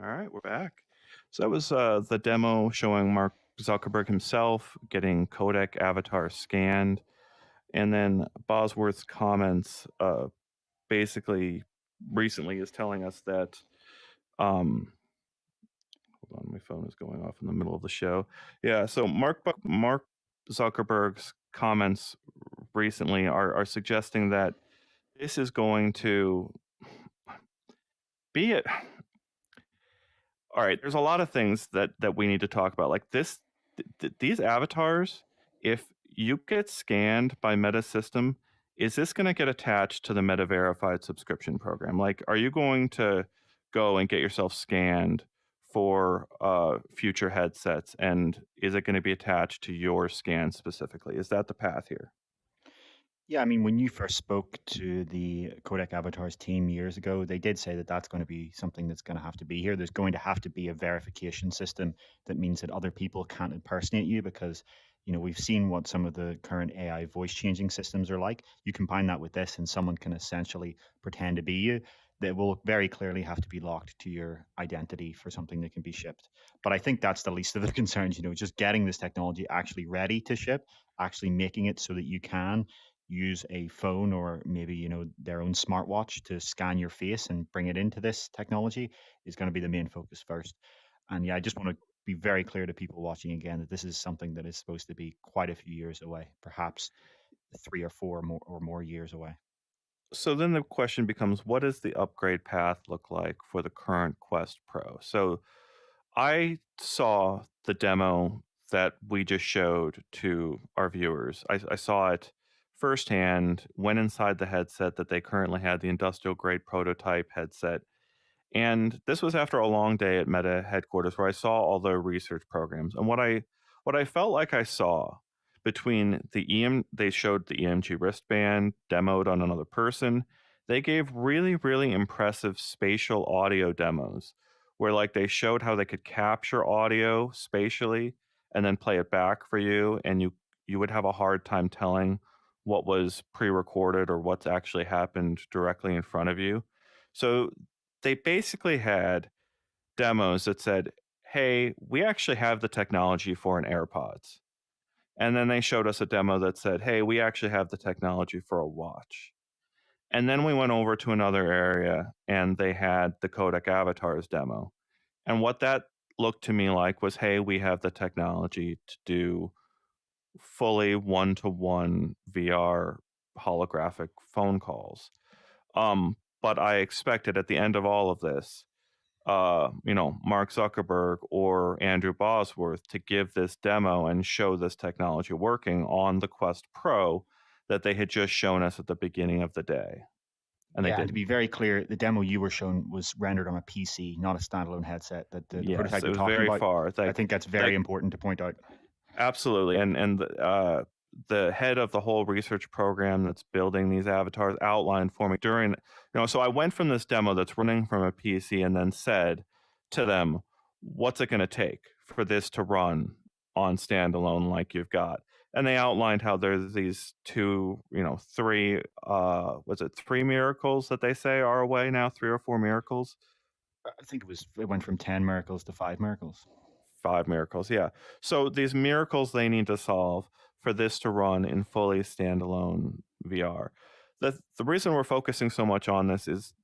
All right, we're back. So that was the demo showing Mark Zuckerberg himself getting codec avatars scanned. And then Bosworth's comments basically recently is telling us that, hold on, my phone is going off in the middle of the show. Yeah, so Mark Zuckerberg's comments recently are suggesting that this is going to be it. All right, there's a lot of things that we need to talk about. Like these avatars, if you get scanned by Meta system, is this going to get attached to the Meta verified subscription program? Like, are you going to go and get yourself scanned for future headsets, and is it going to be attached to your scan specifically? Is that the path here? Yeah, I mean, when you first spoke to the Codec Avatars team years ago, they did say that that's going to be something that's going to have to be here. There's going to have to be a verification system that means that other people can't impersonate you because, we've seen what some of the current AI voice changing systems are like. You combine that with this, and someone can essentially pretend to be you. That will very clearly have to be locked to your identity for something that can be shipped. But I think that's the least of the concerns, just getting this technology actually ready to ship, actually making it so that you can use a phone or maybe their own smartwatch to scan your face and bring it into this technology is going to be the main focus first. And yeah, I just want to be very clear to people watching again that this is something that is supposed to be quite a few years away, perhaps 3 or 4 more years away. So then the question becomes, what does the upgrade path look like for the current Quest Pro? So I saw the demo that we just showed to our viewers. I saw it firsthand, went inside the headset that they currently had, the industrial grade prototype headset. And this was after a long day at Meta headquarters where I saw all the research programs. And what I felt like I saw between they showed the EMG wristband demoed on another person. They gave really, really impressive spatial audio demos where like they showed how they could capture audio spatially and then play it back for you, and you would have a hard time telling what was pre-recorded or what's actually happened directly in front of you. So they basically had demos that said, hey, we actually have the technology for an AirPods. And then they showed us a demo that said, hey, we actually have the technology for a watch. And then we went over to another area and they had the codec avatars demo. And what that looked to me like was, hey, we have the technology to do fully one-to-one VR holographic phone calls. But I expected at the end of all of this, Mark Zuckerberg or Andrew Bosworth to give this demo and show this technology working on the Quest Pro that they had just shown us at the beginning of the day. And they Yeah, and to didn't. be very clear, the demo you were shown was rendered on a PC, not a standalone headset. The Yes, prototype it you're was talking very about, far. I think that's very important to point out. Absolutely, and the head of the whole research program that's building these avatars outlined for me during, so I went from this demo that's running from a PC and then said to them, "What's it going to take for this to run on standalone like you've got?" And they outlined how there's these three, was it three miracles that they say are away now, 3 or 4 miracles? I think it went from 10 miracles to 5 miracles. 5 miracles, yeah. So these miracles they need to solve for this to run in fully standalone VR. The reason we're focusing so much on this is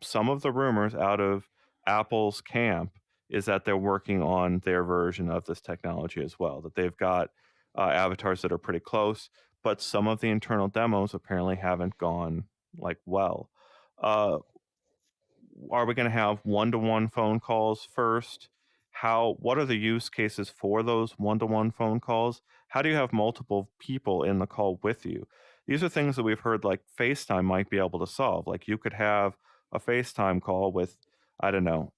some of the rumors out of Apple's camp is that they're working on their version of this technology as well, that they've got avatars that are pretty close, but some of the internal demos apparently haven't gone like well. Uh, are we going to have one-to-one phone calls first? What are the use cases for those one-to-one phone calls? How do you have multiple people in the call with you? These are things that we've heard like FaceTime might be able to solve. Like you could have a FaceTime call with, I don't know,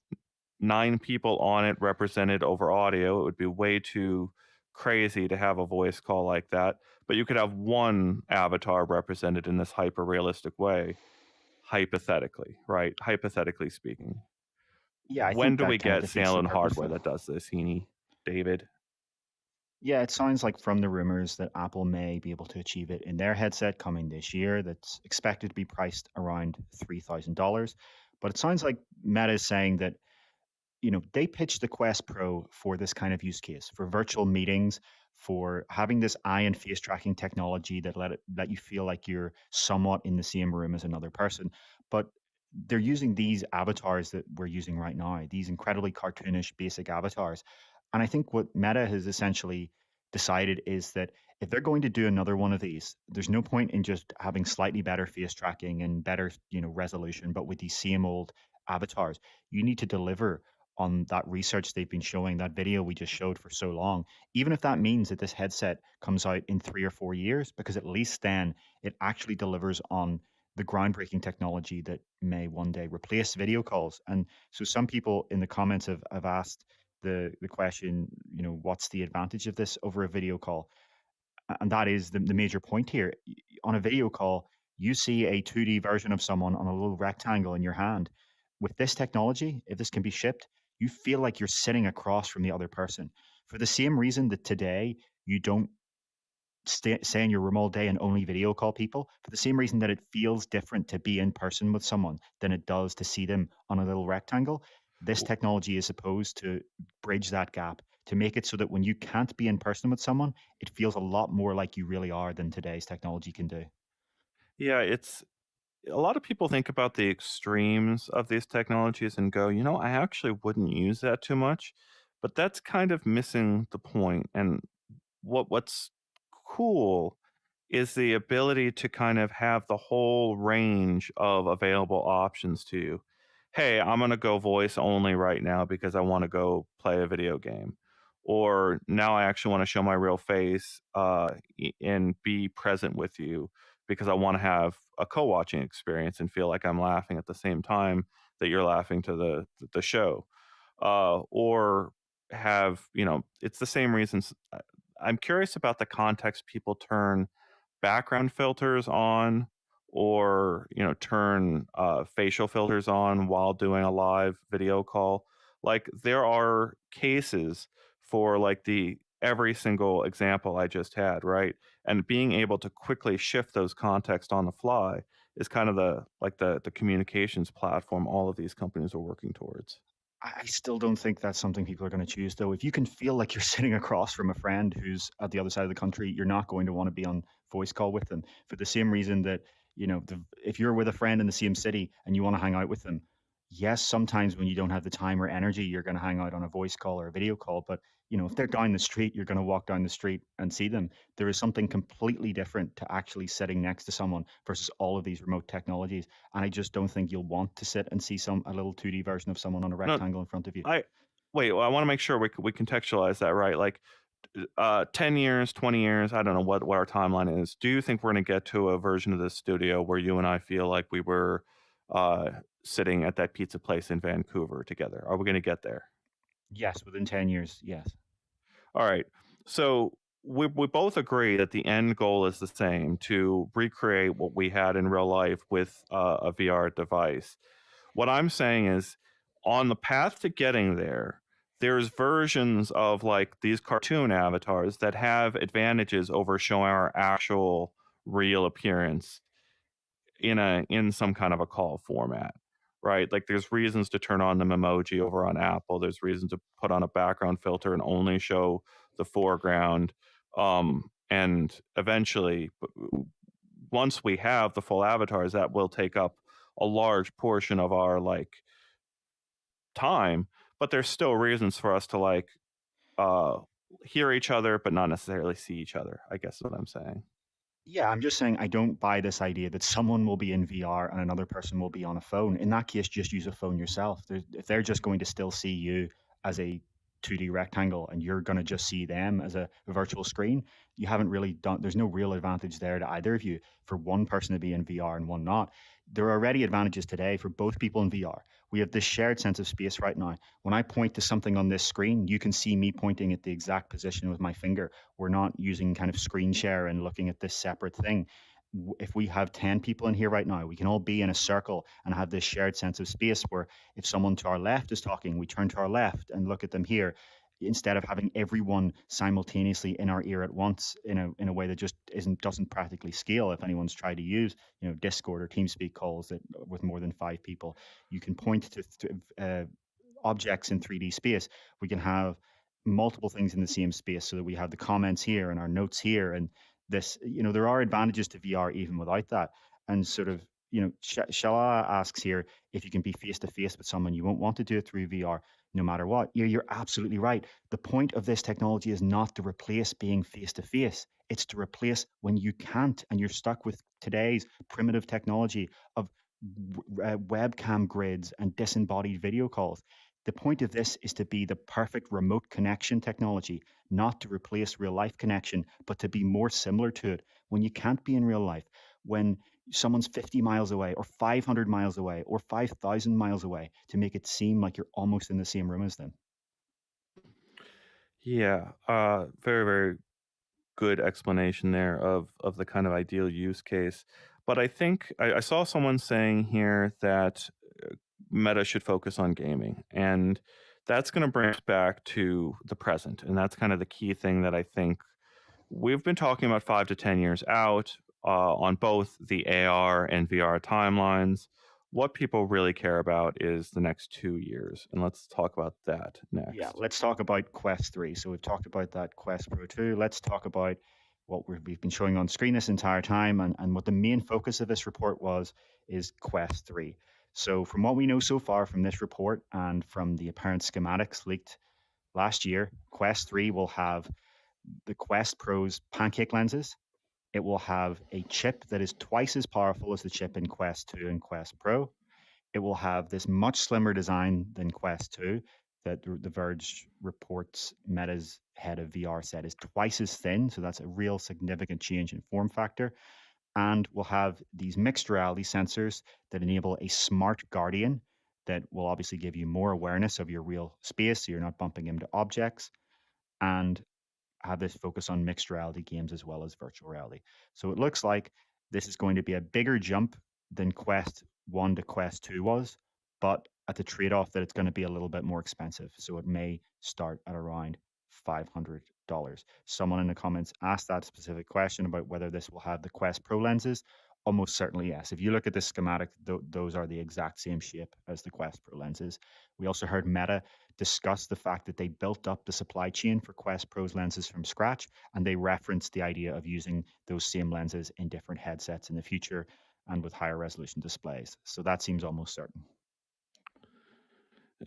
9 people on it represented over audio. It would be way too crazy to have a voice call like that, but you could have one avatar represented in this hyper realistic way, hypothetically, right? Hypothetically speaking. Yeah, I When think do we that kind of get defeats the standalone purpose, hardware though. that does this, Heaney? David? Yeah, it sounds like from the rumors that Apple may be able to achieve it in their headset coming this year that's expected to be priced around $3,000. But it sounds like Meta is saying that they pitched the Quest Pro for this kind of use case, for virtual meetings, for having this eye and face tracking technology that let you feel like you're somewhat in the same room as another person. But they're using these avatars that we're using right now, these incredibly cartoonish basic avatars. And I think what Meta has essentially decided is that if they're going to do another one of these, there's no point in just having slightly better face tracking and better, resolution, but with these same old avatars. You need to deliver on that research they've been showing, that video we just showed for so long, even if that means that this headset comes out in 3 or 4 years, because at least then it actually delivers on the groundbreaking technology that may one day replace video calls. And so some people in the comments have asked the question, what's the advantage of this over a video call? And that is the major point here. On a video call, you see a 2D version of someone on a little rectangle in your hand. With this technology, if this can be shipped, you feel like you're sitting across from the other person. For the same reason that today you don't stay in your room all day and only video call people, for the same reason that it feels different to be in person with someone than it does to see them on a little rectangle, this technology is supposed to bridge that gap, to make it so that when you can't be in person with someone, it feels a lot more like you really are than today's technology can do. Yeah, it's a lot of people think about the extremes of these technologies and go, I actually wouldn't use that too much, but that's kind of missing the point. And what's cool is the ability to kind of have the whole range of available options to you. Hey, I'm going to go voice only right now because I want to go play a video game. Or now I actually want to show my real face and be present with you because I want to have a co-watching experience and feel like I'm laughing at the same time that you're laughing to the show. Or have, it's the same reasons. I'm curious about the context people turn background filters on or turn facial filters on while doing a live video call. Like there are cases for like the every single example I just had, right? And being able to quickly shift those contexts on the fly is kind of the communications platform all of these companies are working towards. I still don't think that's something people are going to choose, though. If you can feel like you're sitting across from a friend who's at the other side of the country, you're not going to want to be on voice call with them for the same reason that, if you're with a friend in the same city and you want to hang out with them, yes, sometimes when you don't have the time or energy, you're going to hang out on a voice call or a video call. But if they're down the street, you're going to walk down the street and see them. There is something completely different to actually sitting next to someone versus all of these remote technologies. And I just don't think you'll want to sit and see a little 2D version of someone on a No, rectangle in front of you. I wait. Well, I want to make sure we contextualize that right. Like, 10 years, 20 years. I don't know what our timeline is. Do you think we're going to get to a version of this studio where you and I feel like we were uh, sitting at that pizza place in Vancouver together? Are we going to get there? Yes, within 10 years, yes. All right. So we both agree that the end goal is the same, to recreate what we had in real life with a VR device. What I'm saying is, on the path to getting there, there's versions of like these cartoon avatars that have advantages over showing our actual real appearance in some kind of a call format, right? Like, there's reasons to turn on the emoji over on Apple. There's reason to put on a background filter and only show the foreground. And eventually, once we have the full avatars, that will take up a large portion of our like time. But there's still reasons for us to like uh hear each other, but not necessarily see each other, I guess is what I'm saying. Yeah, I'm just saying I don't buy this idea that someone will be in VR and another person will be on a phone. In that case, just use a phone yourself. If they're just going to still see you as a 2D rectangle and you're going to just see them as a virtual screen, you haven't really done, there's no real advantage there to either of you for one person to be in VR and one not. There are already advantages today for both people in VR. We have this shared sense of space right now. When I point to something on this screen, you can see me pointing at the exact position with my finger. We're not using kind of screen share and looking at this separate thing. If we have 10 people in here right now, we can all be in a circle and have this shared sense of space where if someone to our left is talking, we turn to our left and look at them here instead of having everyone simultaneously in our ear at once in a way that just doesn't practically scale. If anyone's tried to use Discord or TeamSpeak calls that with more than 5 people, you can point to objects in 3D space. We can have multiple things in the same space so that we have the comments here and our notes here. And this, there are advantages to VR even without that. And sort of, Shala asks here if you can be face to face with someone, you won't want to do it through VR no matter what. You're absolutely right. The point of this technology is not to replace being face to face. It's to replace when you can't and you're stuck with today's primitive technology of webcam grids and disembodied video calls. The point of this is to be the perfect remote connection technology, not to replace real life connection, but to be more similar to it when you can't be in real life, when someone's 50 miles away or 500 miles away or 5,000 miles away, to make it seem like you're almost in the same room as them. Yeah, very, very good explanation there of the kind of ideal use case. But I think I saw someone saying here that Meta should focus on gaming, and that's going to bring us back to the present, and that's kind of the key thing that I think we've been talking about 5 to 10 years out on both the AR and VR timelines. What people really care about is the next 2 years, and let's talk about that next. Yeah, let's talk about Quest 3. So we've talked about that Quest Pro 2. Let's talk about what we've been showing on screen this entire time and what the main focus of this report is Quest 3. So from what we know so far from this report and from the apparent schematics leaked last year, Quest 3 will have the Quest Pro's pancake lenses. It will have a chip that is twice as powerful as the chip in Quest 2 and Quest Pro. It will have this much slimmer design than Quest 2 that The Verge reports Meta's head of VR said is twice as thin. So that's a real significant change in form factor. And we'll have these mixed reality sensors that enable a smart guardian that will obviously give you more awareness of your real space so you're not bumping into objects, and have this focus on mixed reality games as well as virtual reality. So it looks like this is going to be a bigger jump than Quest 1 to Quest 2 was, but at the trade-off that it's going to be a little bit more expensive. So it may start at around $500. Someone in the comments asked that specific question about whether this will have the Quest Pro lenses. Almost certainly yes. If you look at the schematic, those are the exact same shape as the Quest Pro lenses. We also heard Meta discuss the fact that they built up the supply chain for Quest Pro's lenses from scratch, and they referenced the idea of using those same lenses in different headsets in the future and with higher resolution displays. So that seems almost certain.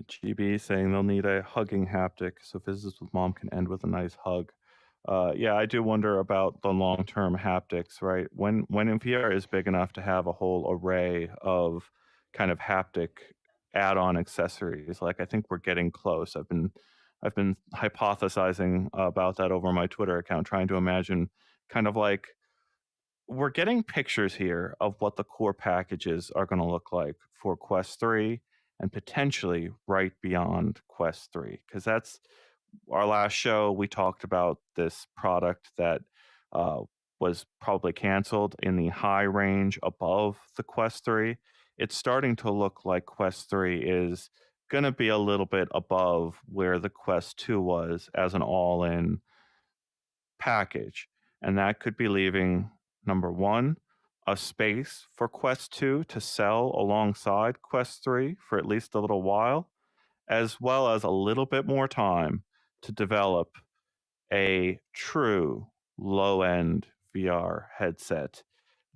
GB saying they'll need a hugging haptic so visits with mom can end with a nice hug. Yeah, I do wonder about the long-term haptics, right? When VR is big enough to have a whole array of kind of haptic add-on accessories, like I think we're getting close. I've been hypothesizing about that over my Twitter account, trying to imagine kind of like we're getting pictures here of what the core packages are going to look like for Quest 3 and potentially right beyond Quest 3. Because that's our last show, we talked about this product that uh, was probably canceled in the high range above the Quest 3. It's starting to look like Quest 3 is going to be a little bit above where the Quest 2 was as an all in package. And that could be leaving number one, a space for Quest 2 to sell alongside Quest 3 for at least a little while, as well as a little bit more time to develop a true low end VR headset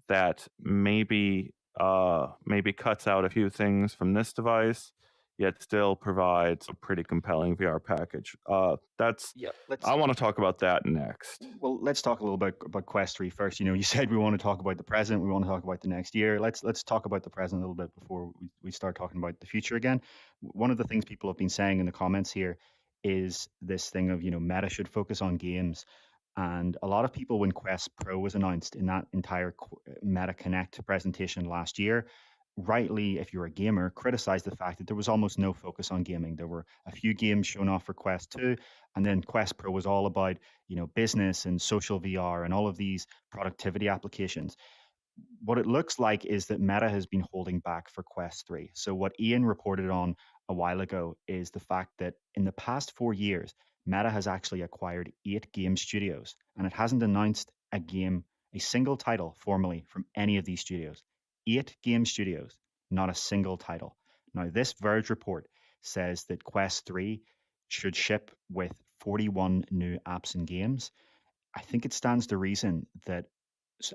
that maybe cuts out a few things from this device, yet still provides a pretty compelling VR package. That's Yeah, I want to talk about that next. let's talk a little bit about Quest 3 first. You know, you said we want to talk about the present, we want to talk about the next year. Let's talk about the present a little bit before we start talking about the future again. One of the things people have been saying in the comments here is this thing of, you know, Meta should focus on games. And a lot of people, when Quest Pro was announced in that entire Meta Connect presentation last year, rightly, if you're a gamer, criticized the fact that there was almost no focus on gaming. There were a few games shown off for Quest 2, and then Quest Pro was all about, you know, business and social VR and all of these productivity applications. What it looks like is that Meta has been holding back for Quest 3. So what Ian reported on a while ago is the fact that in the past 4 years, Meta has actually acquired 8 game studios, and it hasn't announced a single title formally from any of these studios. 8 game studios, not a single title. Now, this Verge report says that Quest 3 should ship with 41 new apps and games. I think it stands to reason that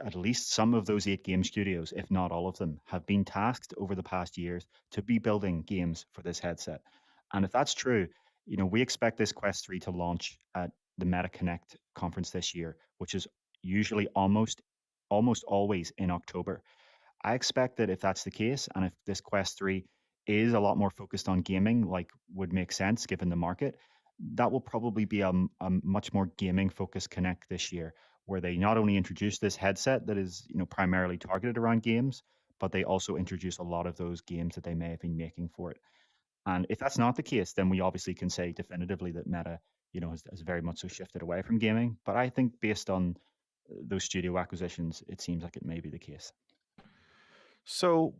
at least some of those 8 game studios, if not all of them, have been tasked over the past years to be building games for this headset. And if that's true, you know, we expect this Quest 3 to launch at the Meta Connect conference this year, which is usually almost always in October. I expect that if that's the case, and if this Quest 3 is a lot more focused on gaming, like would make sense given the market, that will probably be a much more gaming focused Connect this year, where they not only introduce this headset that is, you know, primarily targeted around games, but they also introduce a lot of those games that they may have been making for it. And if that's not the case, then we obviously can say definitively that Meta, you know, has very much so shifted away from gaming. But I think based on those studio acquisitions, it seems like it may be the case. So,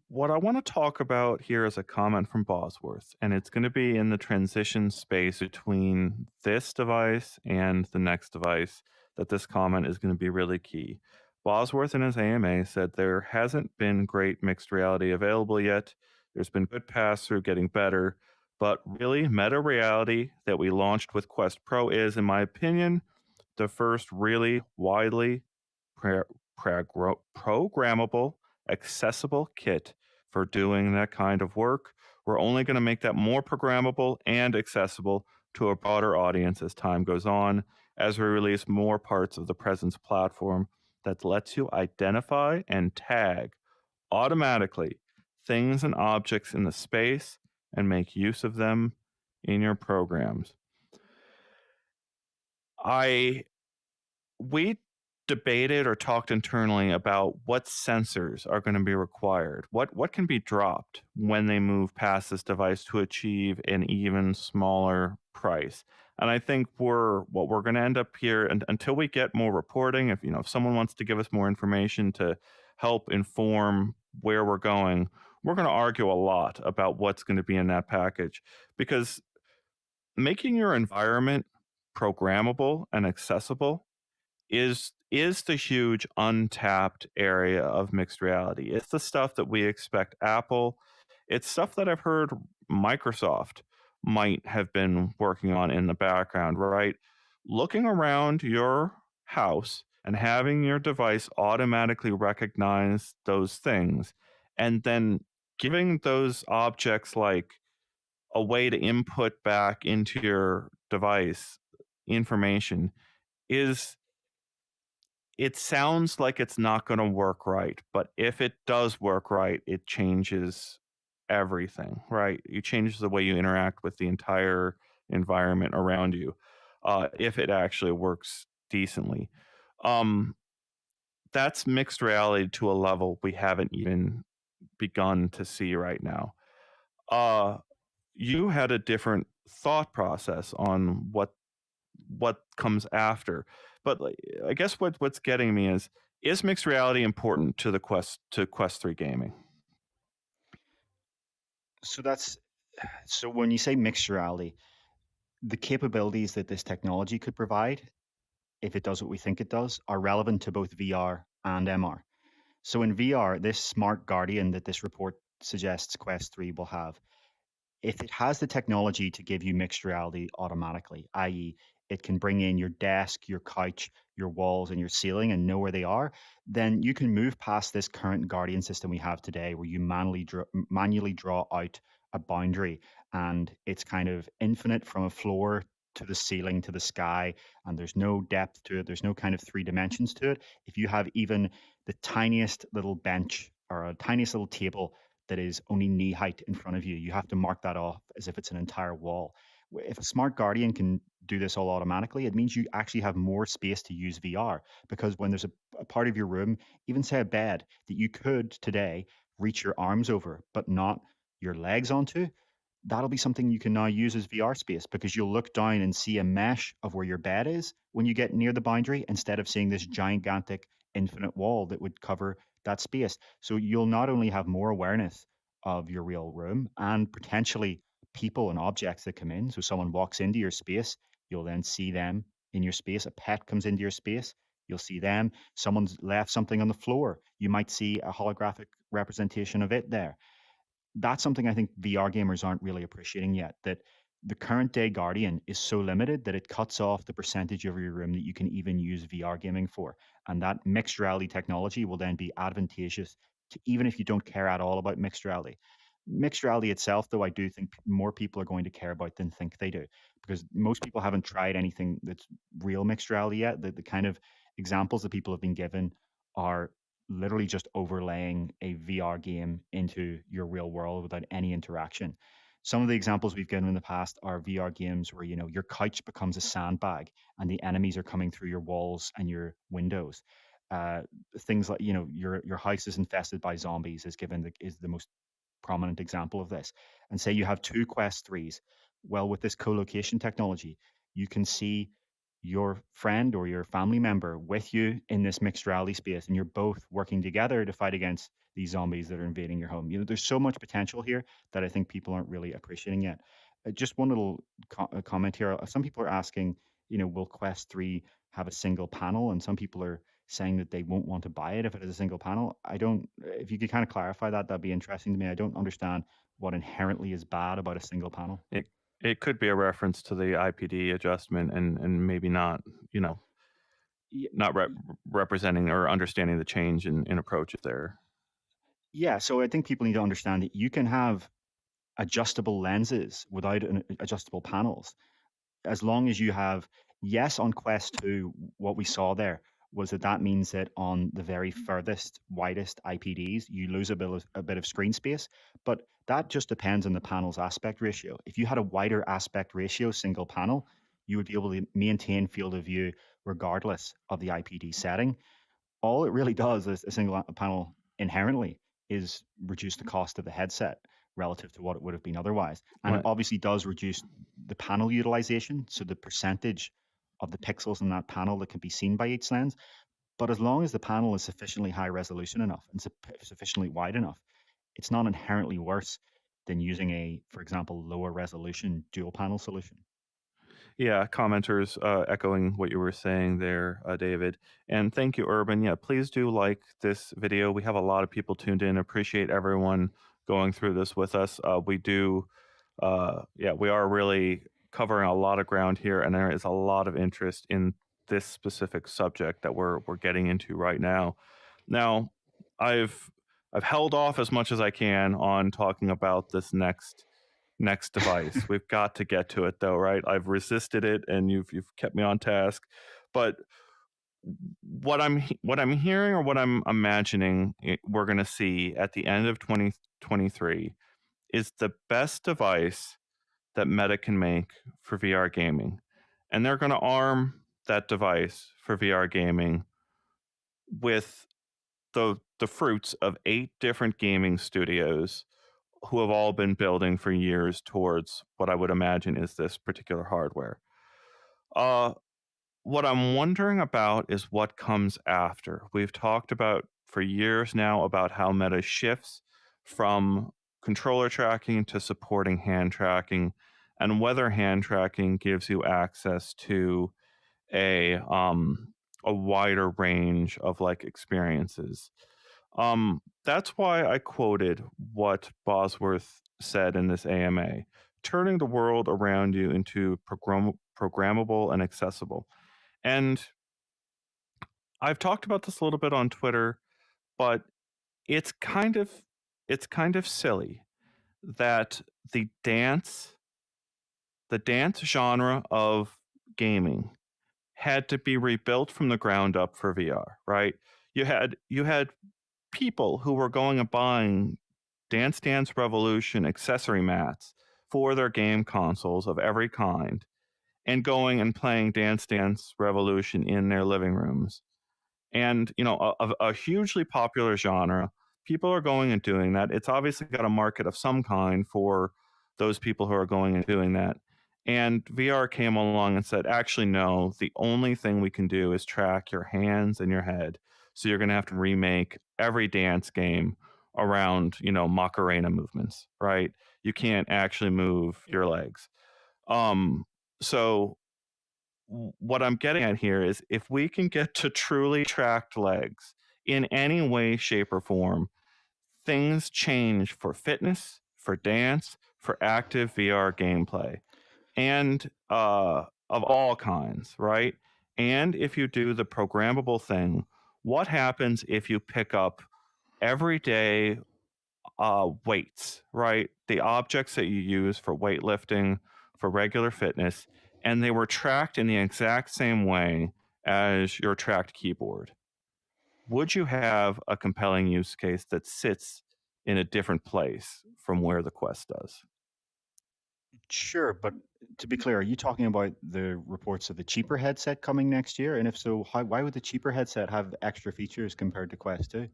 what I want to talk about here is a comment from Bosworth, and it's going to be in the transition space between this device and the next device that this comment is going to be really key. Bosworth in his AMA said there hasn't been great mixed reality available yet. There's been good pass through getting better, but really, meta reality that we launched with Quest Pro is, in my opinion, the first really widely pra- programmable, accessible kit for doing that kind of work. We're only going to make that more programmable and accessible to a broader audience as time goes on, as we release more parts of the Presence platform that lets you identify and tag automatically things and objects in the space and make use of them in your programs. I we debated or talked internally about what sensors are going to be required. What can be dropped when they move past this device to achieve an even smaller price. And I think what we're going to end up here, and until we get more reporting, if someone wants to give us more information to help inform where we're going, we're going to argue a lot about what's going to be in that package, because making your environment programmable and accessible is the huge untapped area of mixed reality. It's the stuff that we expect Apple. It's stuff that I've heard Microsoft might have been working on in the background, right? Looking around your house and having your device automatically recognize those things, and then giving those objects like a way to input back into your device information is, it sounds like it's not going to work right, but if it does work right, it changes everything, right? It changes the way you interact with the entire environment around you, if it actually works decently. Um, that's mixed reality to a level we haven't even begun to see right now. Uh, you had a different thought process on what comes after. But like, I guess what's getting me is mixed reality important to the Quest 3 gaming? So that's so when you say mixed reality, the capabilities that this technology could provide, if it does what we think it does, are relevant to both VR and MR. So in VR, this smart guardian that this report suggests Quest 3 will have, if it has the technology to give you mixed reality automatically, i.e., it can bring in your desk, your couch, your walls, and your ceiling and know where they are, then you can move past this current guardian system we have today where you manually draw out a boundary and it's kind of infinite from a floor to the ceiling to the sky, and there's no depth to it. There's no kind of three dimensions to it. If you have even the tiniest little bench or a tiniest little table that is only knee height in front of you, you have to mark that off as if it's an entire wall. If a smart guardian can do this all automatically, it means you actually have more space to use VR, because when there's a part of your room, even say a bed, that you could today reach your arms over but not your legs onto, that'll be something you can now use as VR space, because you'll look down and see a mesh of where your bed is when you get near the boundary, instead of seeing this gigantic infinite wall that would cover that space. So you'll not only have more awareness of your real room and potentially people and objects that come in. So someone walks into your space, you'll then see them in your space. A pet comes into your space, you'll see them. Someone's left something on the floor, you might see a holographic representation of it there. That's something I think VR gamers aren't really appreciating yet, that the current day Guardian is so limited that it cuts off the percentage of your room that you can even use VR gaming for. And that mixed reality technology will then be advantageous to, even if you don't care at all about mixed reality. Mixed reality itself, though, I do think more people are going to care about than think they do, because most people haven't tried anything that's real mixed reality yet. The kind of examples that people have been given are literally just overlaying a VR game into your real world without any interaction. Some of the examples we've given in the past are VR games where, you know, your couch becomes a sandbag and the enemies are coming through your walls and your windows. Uh, Things like, you know, your house is infested by zombies is the most prominent example of this. And say you have two Quest 3s. Well, with this co-location technology, you can see your friend or your family member with you in this mixed reality space, and you're both working together to fight against these zombies that are invading your home. You know, there's so much potential here that I think people aren't really appreciating yet. Just one little comment here. Some people are asking, you know, will Quest 3 have a single panel? And some people are saying that they won't want to buy it if it is a single panel. I don't, if you could kind of clarify that, that'd be interesting to me. I don't understand what inherently is bad about a single panel. It could be a reference to the IPD adjustment, and maybe not, you know, not representing or understanding the change in approaches there. Yeah, so I think people need to understand that you can have adjustable lenses without adjustable panels, as long as you have, yes, on Quest 2, what we saw there was that means that on the very furthest, widest IPDs, you lose a bit of screen space, but that just depends on the panel's aspect ratio. If you had a wider aspect ratio single panel, you would be able to maintain field of view regardless of the IPD setting. All it really does is a single panel inherently is reduce the cost of the headset relative to what it would have been otherwise. And Right. it obviously does reduce the panel utilization, so the percentage of the pixels in that panel that can be seen by each lens. But as long as the panel is sufficiently high resolution enough and sufficiently wide enough, it's not inherently worse than using a, for example, lower resolution dual panel solution. Yeah, commenters echoing what you were saying there, David. And thank you, Urban. Yeah, please do like this video. We have a lot of people tuned in. Appreciate everyone going through this with us. We are really covering a lot of ground here, and there is a lot of interest in this specific subject that we're getting into right now. Now, I've held off as much as I can on talking about this next next device. We've got to get to it though, right? I've resisted it, and you've kept me on task. But what I'm hearing, or what I'm imagining we're going to see at the end of 2023 is the best device that Meta can make for VR gaming. And they're going to arm that device for VR gaming with the fruits of 8 different gaming studios who have all been building for years towards what I would imagine is this particular hardware. Uh, what I'm wondering about is what comes after. We've talked about for years now about how Meta shifts from controller tracking to supporting hand tracking, and whether hand tracking gives you access to a wider range of like experiences. That's why I quoted what Bosworth said in this AMA: turning the world around you into programmable and accessible. And I've talked about this a little bit on Twitter, but it's kind of silly that the dance genre of gaming had to be rebuilt from the ground up for VR, right? You had people who were going and buying Dance Dance Revolution accessory mats for their game consoles of every kind, and going and playing Dance Dance Revolution in their living rooms. And a hugely popular genre, people are going and doing that. It's obviously got a market of some kind for those people who are going and doing that. And VR came along and said, actually, no, the only thing we can do is track your hands and your head. So you're going to have to remake every dance game around Macarena movements, right? You can't actually move your legs. So what I'm getting at here is, if we can get to truly tracked legs in any way, shape, or form, things change for fitness, for dance, for active VR gameplay, and of all kinds, right? And if you do the programmable thing, what happens if you pick up everyday weights, right? The objects that you use for weightlifting, for regular fitness, and they were tracked in the exact same way as your tracked keyboard. Would you have a compelling use case that sits in a different place from where the Quest does? Sure, but to be clear, are you talking about the reports of the cheaper headset coming next year? And if so, why would the cheaper headset have extra features compared to Quest 2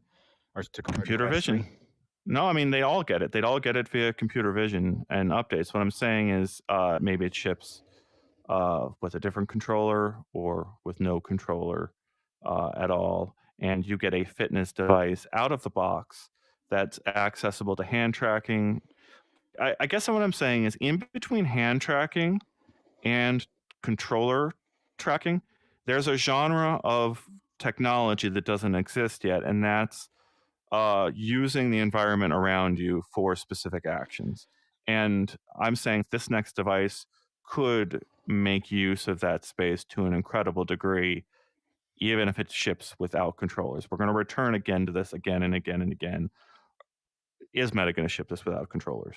or to compared to Computer Quest 3? vision. No, I mean, they all get it. They'd all get it via computer vision and updates. What I'm saying is, maybe it ships with a different controller or with no controller at all, and you get a fitness device out of the box that's accessible to hand tracking. I guess what I'm saying is, in between hand tracking and controller tracking, there's a genre of technology that doesn't exist yet, and that's using the environment around you for specific actions. And I'm saying this next device could make use of that space to an incredible degree, even if it ships without controllers. We're going to return again to this again and again and again. Is Meta going to ship this without controllers?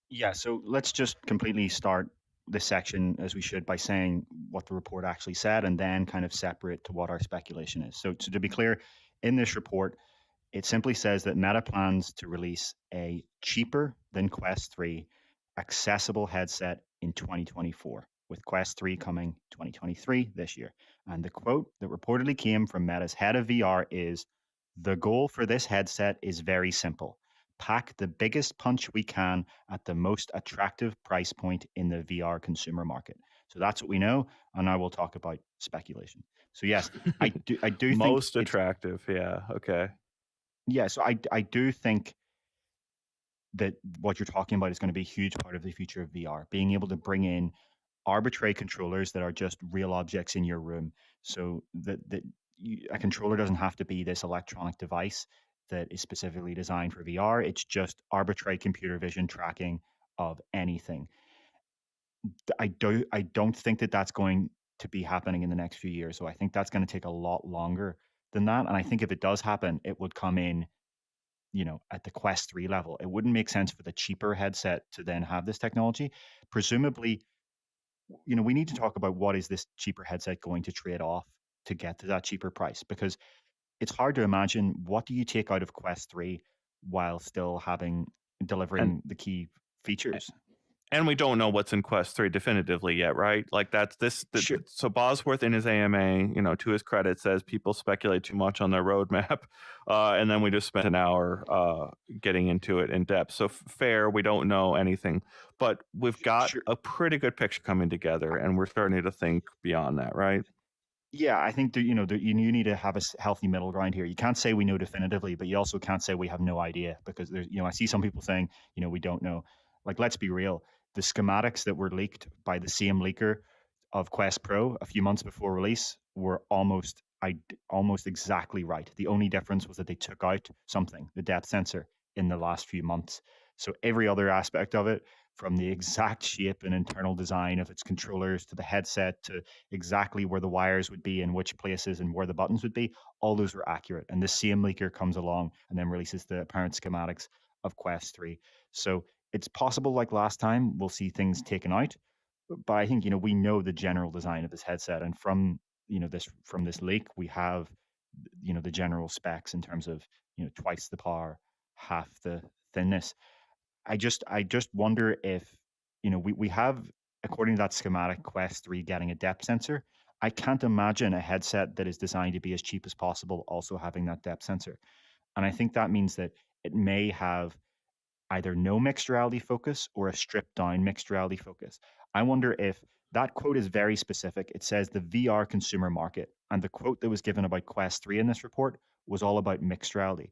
Yeah, so let's just completely start this section as we should by saying what the report actually said, and then kind of separate to what our speculation is. So to be clear, in this report, it simply says that Meta plans to release a cheaper than Quest 3 accessible headset in 2024, with Quest 3 coming 2023 this year. And the quote that reportedly came from Meta's head of VR is, "The goal for this headset is very simple. Pack the biggest punch we can at the most attractive price point in the VR consumer market." So that's what we know, and now we'll talk about speculation. So yes, I do think Most attractive, yeah, okay. yeah, so I do think that what you're talking about is going to be a huge part of the future of VR, being able to bring in arbitrary controllers that are just real objects in your room, so that a controller doesn't have to be this electronic device that is specifically designed for VR. It's just arbitrary computer vision tracking of anything. I don't think that that's going to be happening in the next few years. So I think that's going to take a lot longer than that. And I think if it does happen, it would come in at the Quest 3 level. It wouldn't make sense for the cheaper headset to then have this technology. Presumably, we need to talk about what is this cheaper headset going to trade off to get to that cheaper price, because it's hard to imagine what do you take out of Quest 3 while still delivering the key features. And we don't know what's in Quest 3 definitively yet, right? Like Sure. So Bosworth in his AMA, to his credit, says people speculate too much on their roadmap. And then we just spent an hour getting into it in depth. So fair, we don't know anything. But we've got Sure. a pretty good picture coming together, and we're starting to think beyond that, right? Yeah, I think that you need to have a healthy middle ground here. You can't say we know definitively, but you also can't say we have no idea, because there's I see some people saying we don't know. Like, let's be real, the schematics that were leaked by the same leaker of Quest Pro a few months before release were almost exactly right. The only difference was that they took out something, the depth sensor, in the last few months. So every other aspect of it, from the exact shape and internal design of its controllers to the headset to exactly where the wires would be in which places and where the buttons would be, all those were accurate. And the same leaker comes along and then releases the apparent schematics of Quest 3. So it's possible, like last time, we'll see things taken out. But I think we know the general design of this headset, and from this leak, we have the general specs in terms of twice the power, half the thinness. I just wonder if we have, according to that schematic, Quest 3 getting a depth sensor. I can't imagine a headset that is designed to be as cheap as possible also having that depth sensor. And I think that means that it may have either no mixed reality focus or a stripped down mixed reality focus. I wonder if that quote is very specific. It says the VR consumer market, and the quote that was given about Quest 3 in this report was all about mixed reality.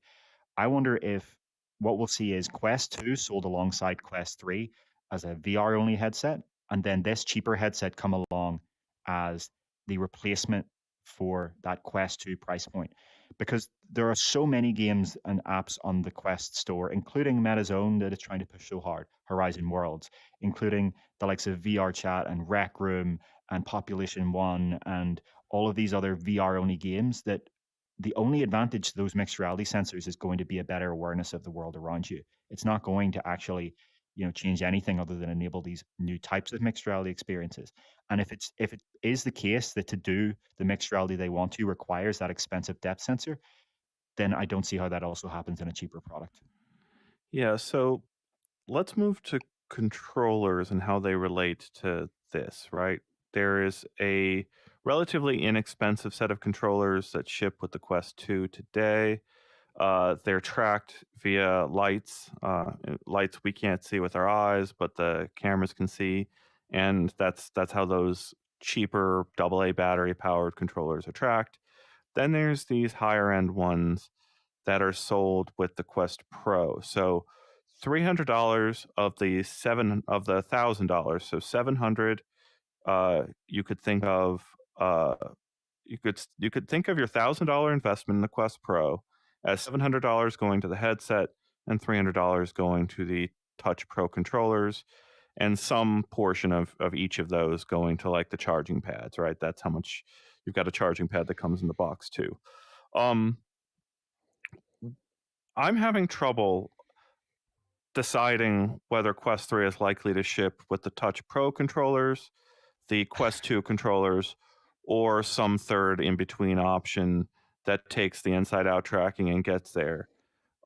I wonder if what we'll see is Quest 2 sold alongside Quest 3 as a VR only headset, and then this cheaper headset come along as the replacement for that Quest 2 price point. Because there are so many games and apps on the Quest store, including Meta's own that is trying to push so hard, Horizon Worlds, including the likes of VRChat and Rec Room and Population One and all of these other VR only games, that the only advantage to those mixed reality sensors is going to be a better awareness of the world around you. It's not going to actually, change anything other than enable these new types of mixed reality experiences. And if it is the case that to do the mixed reality they want to requires that expensive depth sensor, then I don't see how that also happens in a cheaper product. Yeah, so let's move to controllers and how they relate to this, right? There is a relatively inexpensive set of controllers that ship with the Quest 2 today. They're tracked via lights we can't see with our eyes, but the cameras can see, and that's how those cheaper AA battery powered controllers are tracked. Then there's these higher end ones that are sold with the Quest Pro. So $300 of the $1,000. So 700. You could think of you could think of your $1,000 investment in the Quest Pro as $700 going to the headset and $300 going to the Touch Pro controllers, and some portion of each of those going to like the charging pads, right? That's how much you've got a charging pad that comes in the box too. I'm having trouble deciding whether Quest 3 is likely to ship with the Touch Pro controllers, the Quest 2 controllers, or some third in between option that takes the inside out tracking and gets there.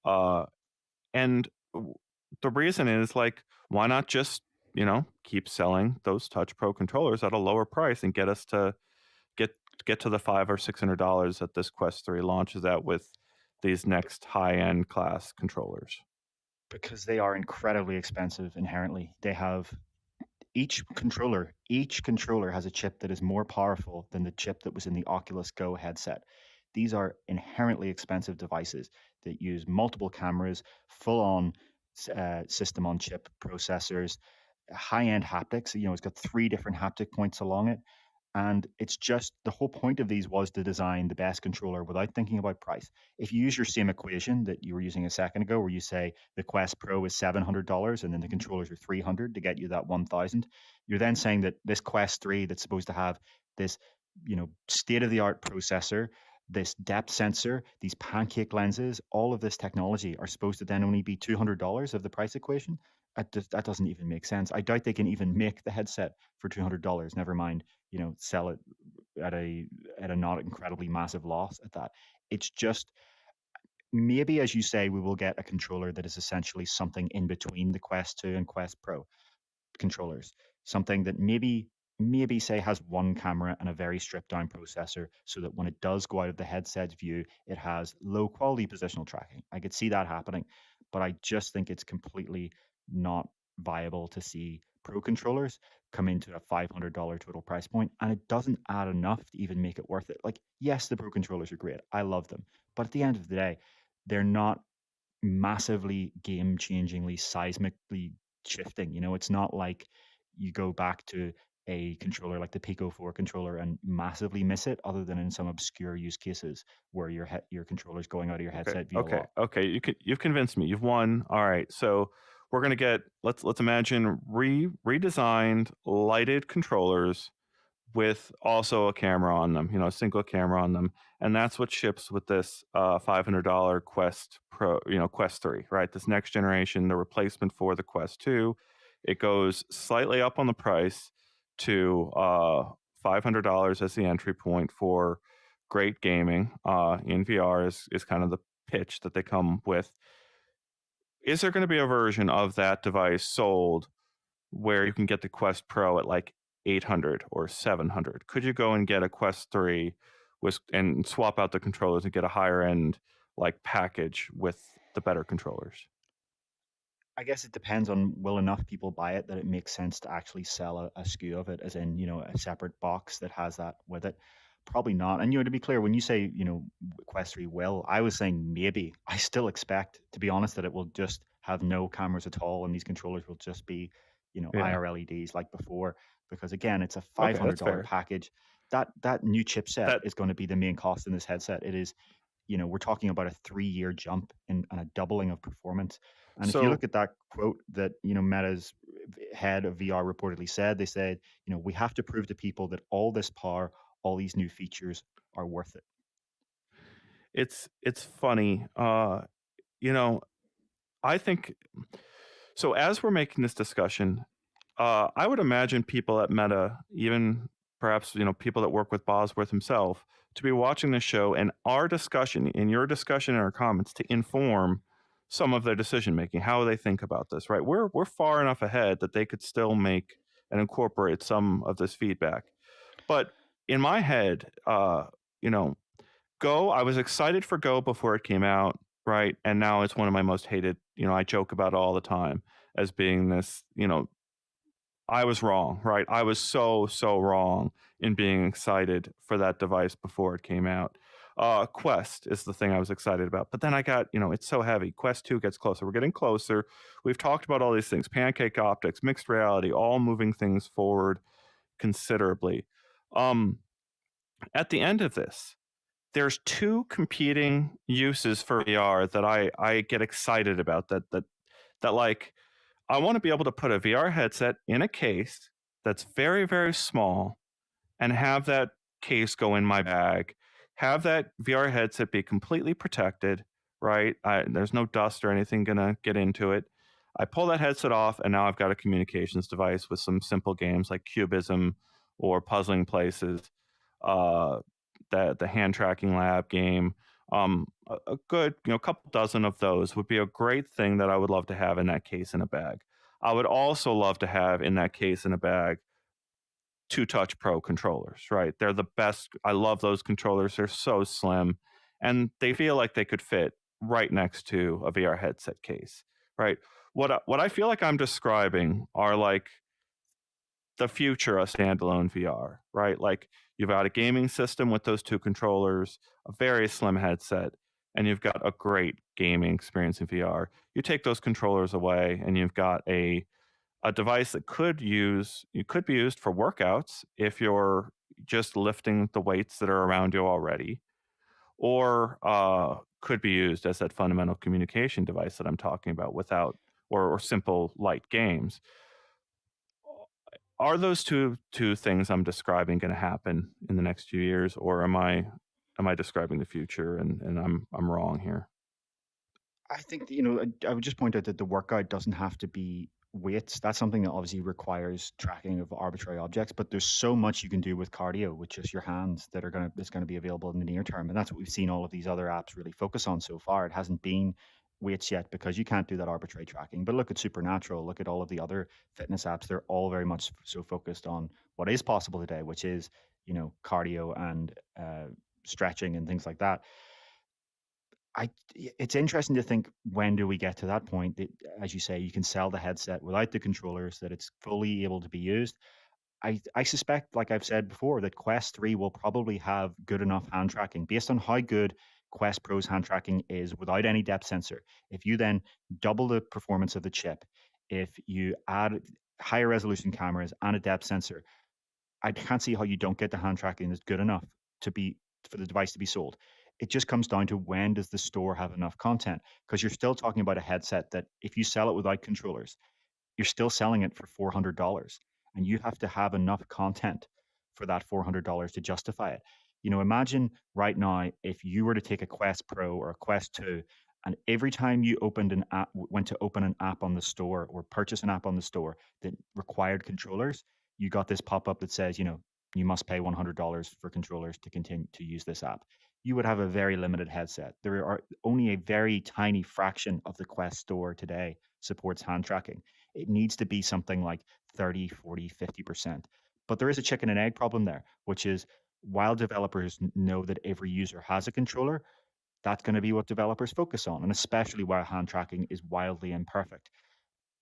And the reason is, like, why not just, keep selling those Touch Pro controllers at a lower price and get us to get to the $500 or $600 that this Quest 3 launches at with these next high-end class controllers? Because they are incredibly expensive inherently. They have each controller has a chip that is more powerful than the chip that was in the Oculus Go headset. These are inherently expensive devices that use multiple cameras, full-on system on chip processors, high-end haptics. It's got 3 different haptic points along it. And it's just the whole point of these was to design the best controller without thinking about price. If you use your same equation that you were using a second ago, where you say the Quest Pro is $700 and then the controllers are $300 to get you that 1,000, you're then saying that this Quest 3 that's supposed to have this, state-of-the-art processor, this depth sensor, these pancake lenses, all of this technology are supposed to then only be $200 of the price equation. That doesn't even make sense. I doubt they can even make the headset for $200. Never mind, sell it at a not incredibly massive loss at that. It's just, maybe, as you say, we will get a controller that is essentially something in between the Quest 2 and Quest Pro controllers. Something that maybe say has one camera and a very stripped down processor, so that when it does go out of the headset's view, it has low quality positional tracking. I could see that happening, but I just think it's completely not viable to see pro controllers come into a $500 total price point, and it doesn't add enough to even make it worth it. Like, yes, the pro controllers are great. I love them. But at the end of the day, they're not massively game-changingly, seismically shifting. It's not like you go back to a controller like the Pico 4 controller and massively miss it, other than in some obscure use cases where your controller's going out of your headset via lock. Okay. You've convinced me. You've won. All right. So we're gonna get, let's imagine redesigned lighted controllers with also a camera on them, a single camera on them. And that's what ships with this $500 Quest Pro, Quest 3, right? This next generation, the replacement for the Quest 2. It goes slightly up on the price to $500 as the entry point for great gaming in VR is kind of the pitch that they come with. Is there going to be a version of that device sold where you can get the Quest Pro at like 800 or 700? Could you go and get a Quest 3 and swap out the controllers and get a higher end like package with the better controllers? I guess it depends on, will enough people buy it that it makes sense to actually sell a SKU of it, as in, a separate box that has that with it. Probably not. And, to be clear, when you say, Quest 3 will, I was saying maybe. I still expect, to be honest, that it will just have no cameras at all, and these controllers will just be, Yeah. IR LEDs like before. Because again, it's a Okay, $500 that's fair. package. That new chipset is going to be the main cost in this headset. It is, we're talking about a 3-year jump and a doubling of performance. And if you look at that quote that, Meta's head of VR reportedly said, they said, we have to prove to people that all this power, all these new features are worth it. It's funny. I think so. As we're making this discussion, I would imagine people at Meta, even perhaps people that work with Bosworth himself, to be watching the show and our discussion, in your discussion and our comments, to inform some of their decision making, how they think about this. Right? We're far enough ahead that they could still make and incorporate some of this feedback. But in my head, Go, I was excited for Go before it came out, right? And now it's one of my most hated, I joke about it all the time as being this, I was wrong, right? I was so wrong in being excited for that device before it came out. Quest is the thing I was excited about. But then I got, it's so heavy. Quest 2 gets closer. We're getting closer. We've talked about all these things, pancake optics, mixed reality, all moving things forward considerably. At the end of this, there's two competing uses for VR that I get excited about, that like, I want to be able to put a VR headset in a case that's very, very small and have that case go in my bag, have that VR headset be completely protected, right? There's no dust or anything going to get into it. I pull that headset off, and now I've got a communications device with some simple games like Cubism or Puzzling Places, the hand tracking lab game. A good, couple dozen of those would be a great thing that I would love to have in that case in a bag. I would also love to have in that case in a bag 2Touch Pro controllers, right? They're the best. I love those controllers. They're so slim, and they feel like they could fit right next to a VR headset case, right? What I feel like I'm describing are like the future of standalone VR, right? Like, you've got a gaming system with those two controllers, a very slim headset, and you've got a great gaming experience in VR. You take those controllers away, and you've got a device that could be used for workouts if you're just lifting the weights that are around you already, or could be used as that fundamental communication device that I'm talking about, without or simple light games. Are those two things I'm describing going to happen in the next few years, or am I am I describing the future and I'm wrong here? I think that, you know, I would just point out that the workout doesn't have to be weights. That's something that obviously requires tracking of arbitrary objects, but there's so much you can do with cardio with just your hands that's gonna be available in the near term. And that's what we've seen all of these other apps really focus on so far. It hasn't been weights yet because you can't do that arbitrary tracking. But look at Supernatural, look at all of the other fitness apps. They're all very much so focused on what is possible today, which is, you know, cardio and stretching and things like that. It's interesting to think, when do we get to that point that, as you say, you can sell the headset without the controllers, that it's fully able to be used. I suspect, like I've said before, that Quest 3 will probably have good enough hand tracking based on how good Quest Pro's hand tracking is without any depth sensor. If you then double the performance of the chip, if you add higher resolution cameras and a depth sensor, I can't see how you don't get the hand tracking that's good enough to be for the device to be sold. It just comes down to, when does the store have enough content? Because you're still talking about a headset that, if you sell it without controllers, you're still selling it for $400, and you have to have enough content for that $400 to justify it. You know, imagine right now if you were to take a Quest Pro or a Quest 2, and every time you opened an app, went to open an app on the store or purchase an app on the store that required controllers, you got this pop up that says, you know, you must pay $100 for controllers to continue to use this app. You would have a very limited headset. There are only a very tiny fraction of the Quest store today supports hand tracking. It needs to be something like 30, 40, 50%. But there is a chicken and egg problem there, which is, while developers know that every user has a controller, that's going to be what developers focus on, and especially while hand tracking is wildly imperfect.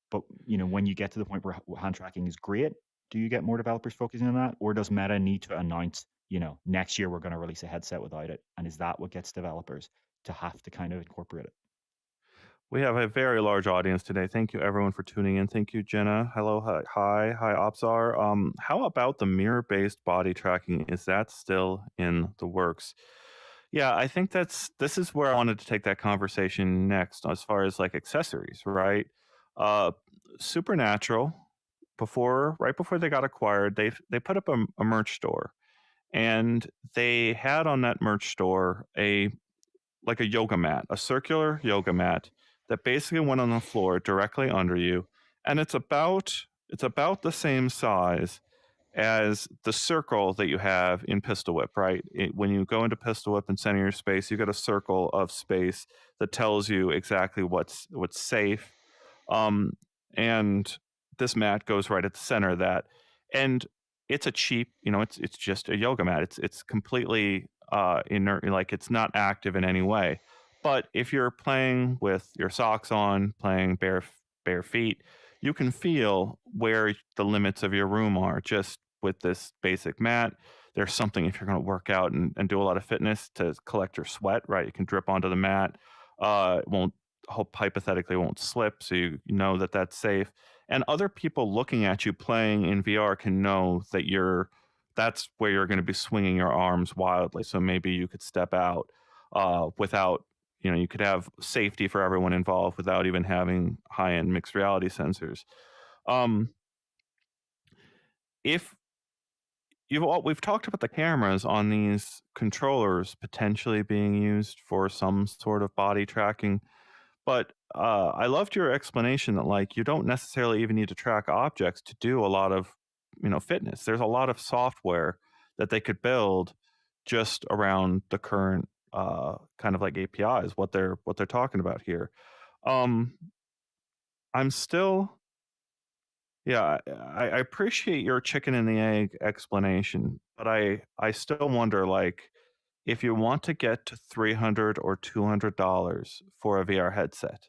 But, you know, when you get to the point where hand tracking is great, do you get more developers focusing on that, or does Meta need to announce, you know, next year we're going to release a headset without it? And is that what gets developers to have to kind of incorporate it? We have a very large audience today. Thank you, everyone, for tuning in. Thank you, Jenna. Hello, hi, Opsar. How about the mirror-based body tracking? Is that still in the works? Yeah, I think this is where I wanted to take that conversation next, as far as like accessories, right? Uh, Supernatural, right before they got acquired, they put up a merch store, and they had on that merch store a yoga mat, a circular yoga mat that basically went on the floor directly under you, and it's about the same size as the circle that you have in Pistol Whip, right? When you go into Pistol Whip and center your space, you get a circle of space that tells you exactly what's safe. Um, and this mat goes right at the center of that, and it's a cheap, it's just a yoga mat. It's completely inert, like it's not active in any way. But if you're playing with your socks on, playing bare feet, you can feel where the limits of your room are just with this basic mat. There's something, if you're going to work out and do a lot of fitness, to collect your sweat, right? You can drip onto the mat. It won't, hope hypothetically won't slip, so you know that that's safe. And other people looking at you playing in VR can know that that's where you're going to be swinging your arms wildly. So maybe you could step out without, you could have safety for everyone involved without even having high-end mixed reality sensors. Um, if we've talked about the cameras on these controllers potentially being used for some sort of body tracking, but I loved your explanation that, like, you don't necessarily even need to track objects to do a lot of, fitness. There's a lot of software that they could build just around the current kind of like APIs, what they're talking about here. Um, I'm still, yeah, I appreciate your chicken and the egg explanation, but I still wonder, like, if you want to get to $300 or $200 for a VR headset,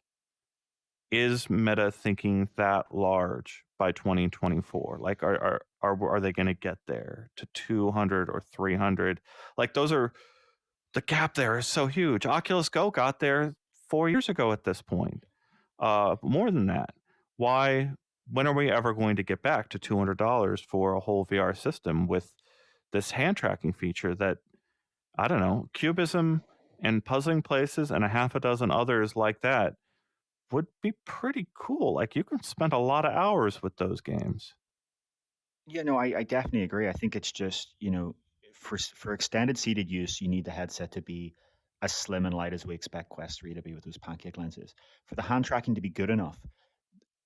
is Meta thinking that large by 2024? Like, are they going to get there to 200 or 300? Like, the gap there is so huge. Oculus Go got there 4 years ago at this point. More than that. When are we ever going to get back to $200 for a whole VR system with this hand tracking feature that, I don't know, Cubism and Puzzling Places and a half a dozen others like that would be pretty cool. Like, you can spend a lot of hours with those games. Yeah, no, I definitely agree. I think it's just, you know, for extended seated use, you need the headset to be as slim and light as we expect Quest 3 to be with those pancake lenses. For the hand tracking to be good enough,